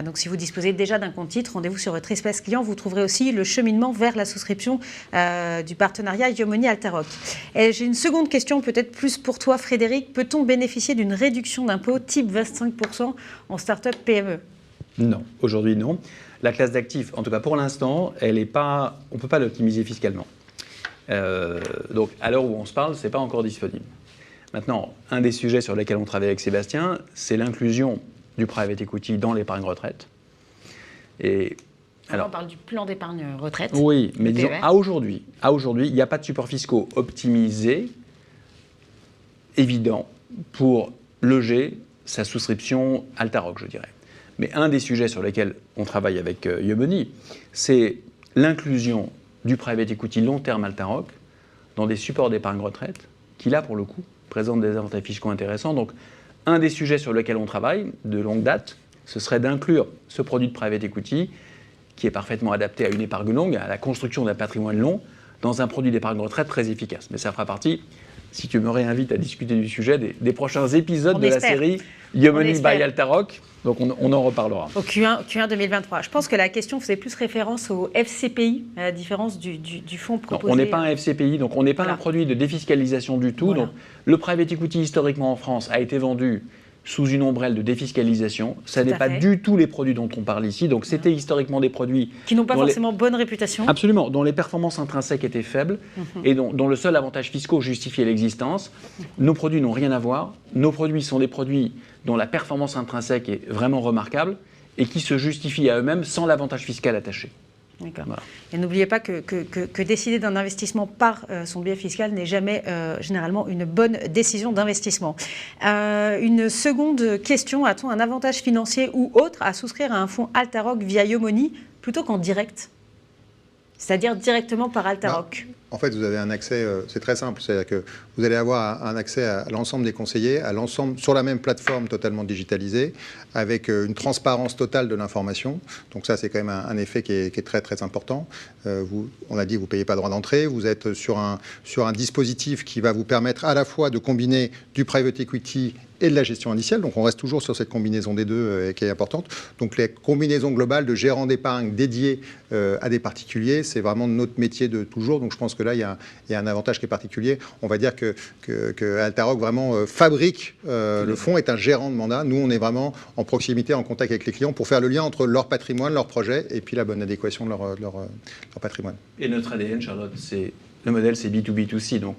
Donc si vous disposez déjà d'un compte titre, rendez-vous sur votre espace client. Vous trouverez aussi le cheminement vers la souscription du partenariat Yomoney Altaroc. J'ai une seconde question, peut-être plus pour toi Frédéric. Peut-on bénéficier d'une réduction d'impôt type 25% en start-up PME? Non, aujourd'hui non. La classe d'actifs, en tout cas pour l'instant, on ne peut pas l'optimiser fiscalement. Donc à l'heure où on se parle, ce n'est pas encore disponible. Maintenant, un des sujets sur lesquels on travaille avec Sébastien, c'est l'inclusion du private equity dans l'épargne retraite. Alors, on parle du plan d'épargne retraite. Oui, mais disons, à aujourd'hui, il n'y a pas de supports fiscaux optimisés, évidents, pour loger sa souscription Altaroc, je dirais. Mais un des sujets sur lesquels on travaille avec Yomoney, c'est l'inclusion du private equity long terme Altaroc dans des supports d'épargne retraite qui, là, pour le coup, présentent des avantages fiscaux intéressants. Donc, un des sujets sur lesquels on travaille de longue date, ce serait d'inclure ce produit de private equity qui est parfaitement adapté à une épargne longue, à la construction d'un patrimoine long, dans un produit d'épargne retraite très efficace. Mais ça fera partie, si tu me réinvites à discuter du sujet, des prochains épisodes de la série Yomoney by Altaroc. Donc on en reparlera. Au Q1 2023. Je pense que la question faisait plus référence au FCPI, à la différence du fonds proposé. Non, on n'est pas un FCPI, donc on n'est pas un produit de défiscalisation du tout. Voilà. Donc, le private equity historiquement en France a été vendu sous une ombrelle de défiscalisation. Ça Tout n'est à pas fait. du tout les produits dont on parle ici. Donc c'était historiquement des produits Qui n'ont pas dont forcément bonne réputation. Absolument, dont les performances intrinsèques étaient faibles et dont le seul avantage fiscal justifiait l'existence. Nos produits n'ont rien à voir. Nos produits sont des produits dont la performance intrinsèque est vraiment remarquable et qui se justifient à eux-mêmes sans l'avantage fiscal attaché. D'accord. Voilà. Et n'oubliez pas que décider d'un investissement par son biais fiscal n'est jamais généralement une bonne décision d'investissement. Une seconde question, a-t-on un avantage financier ou autre à souscrire à un fonds Altaroc via Yomoni plutôt qu'en direct? C'est-à-dire directement par Altaroc. En fait, vous avez un accès, c'est très simple, c'est-à-dire que vous allez avoir un accès à l'ensemble des conseillers, à l'ensemble sur la même plateforme totalement digitalisée, avec une transparence totale de l'information. Donc ça, c'est quand même un effet qui est très très important. On a dit que vous ne payez pas de droit d'entrée, vous êtes sur un dispositif qui va vous permettre à la fois de combiner du private equity et de la gestion indicielle. Donc on reste toujours sur cette combinaison des deux qui est importante. Donc les combinaisons globales de gérants d'épargne dédiés à des particuliers, c'est vraiment notre métier de toujours. Donc je pense que là, il y a un avantage qui est particulier. On va dire que Altaroc vraiment fabrique le fonds, est un gérant de mandat. Nous, on est vraiment en proximité, en contact avec les clients pour faire le lien entre leur patrimoine, leur projet et puis la bonne adéquation de leur patrimoine. Et notre ADN, Charlotte, le modèle, c'est B2B2C. Donc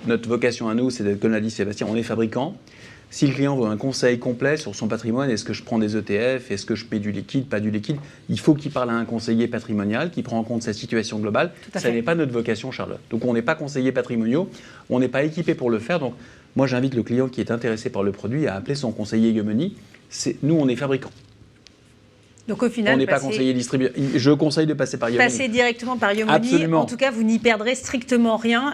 notre vocation à nous, c'est d'être, comme l'a dit Sébastien, on est fabricant. Si le client veut un conseil complet sur son patrimoine, est-ce que je prends des ETF, est-ce que je mets du liquide, pas du liquide, il faut qu'il parle à un conseiller patrimonial qui prend en compte sa situation globale. Ça n'est pas notre vocation, Charlotte. Donc on n'est pas conseiller patrimoniaux, on n'est pas équipé pour le faire. Donc moi j'invite le client qui est intéressé par le produit à appeler son conseiller Yomoni. Nous, on est fabricant. Donc au final, on n'est pas conseiller distributeur. Je conseille de passer par Yomoni. Passer directement par Yomoni. Absolument. En tout cas, vous n'y perdrez strictement rien.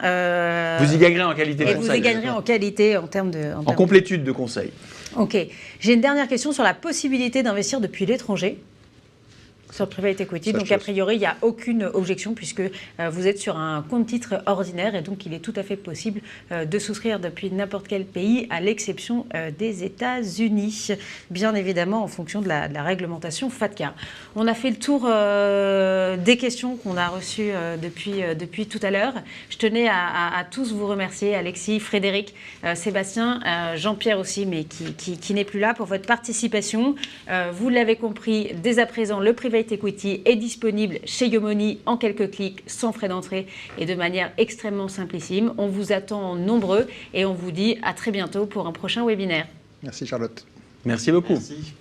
Vous y gagnerez en qualité de et conseil. vous y gagnerez en qualité, en termes de... En complétude de conseil. Ok. J'ai une dernière question sur la possibilité d'investir depuis l'étranger sur le private equity. Donc, a priori, il n'y a aucune objection puisque vous êtes sur un compte titre ordinaire et donc il est tout à fait possible de souscrire depuis n'importe quel pays à l'exception des États-Unis. Bien évidemment, en fonction de la réglementation FATCA. On a fait le tour des questions qu'on a reçues depuis tout à l'heure. Je tenais à tous vous remercier, Alexis, Frédéric, Sébastien, Jean-Pierre aussi, mais qui n'est plus là, pour votre participation. Vous l'avez compris, dès à présent, le private equity est disponible chez Yomoni en quelques clics, sans frais d'entrée et de manière extrêmement simplissime. On vous attend nombreux et on vous dit à très bientôt pour un prochain webinaire. Merci Charlotte. Merci beaucoup. Merci.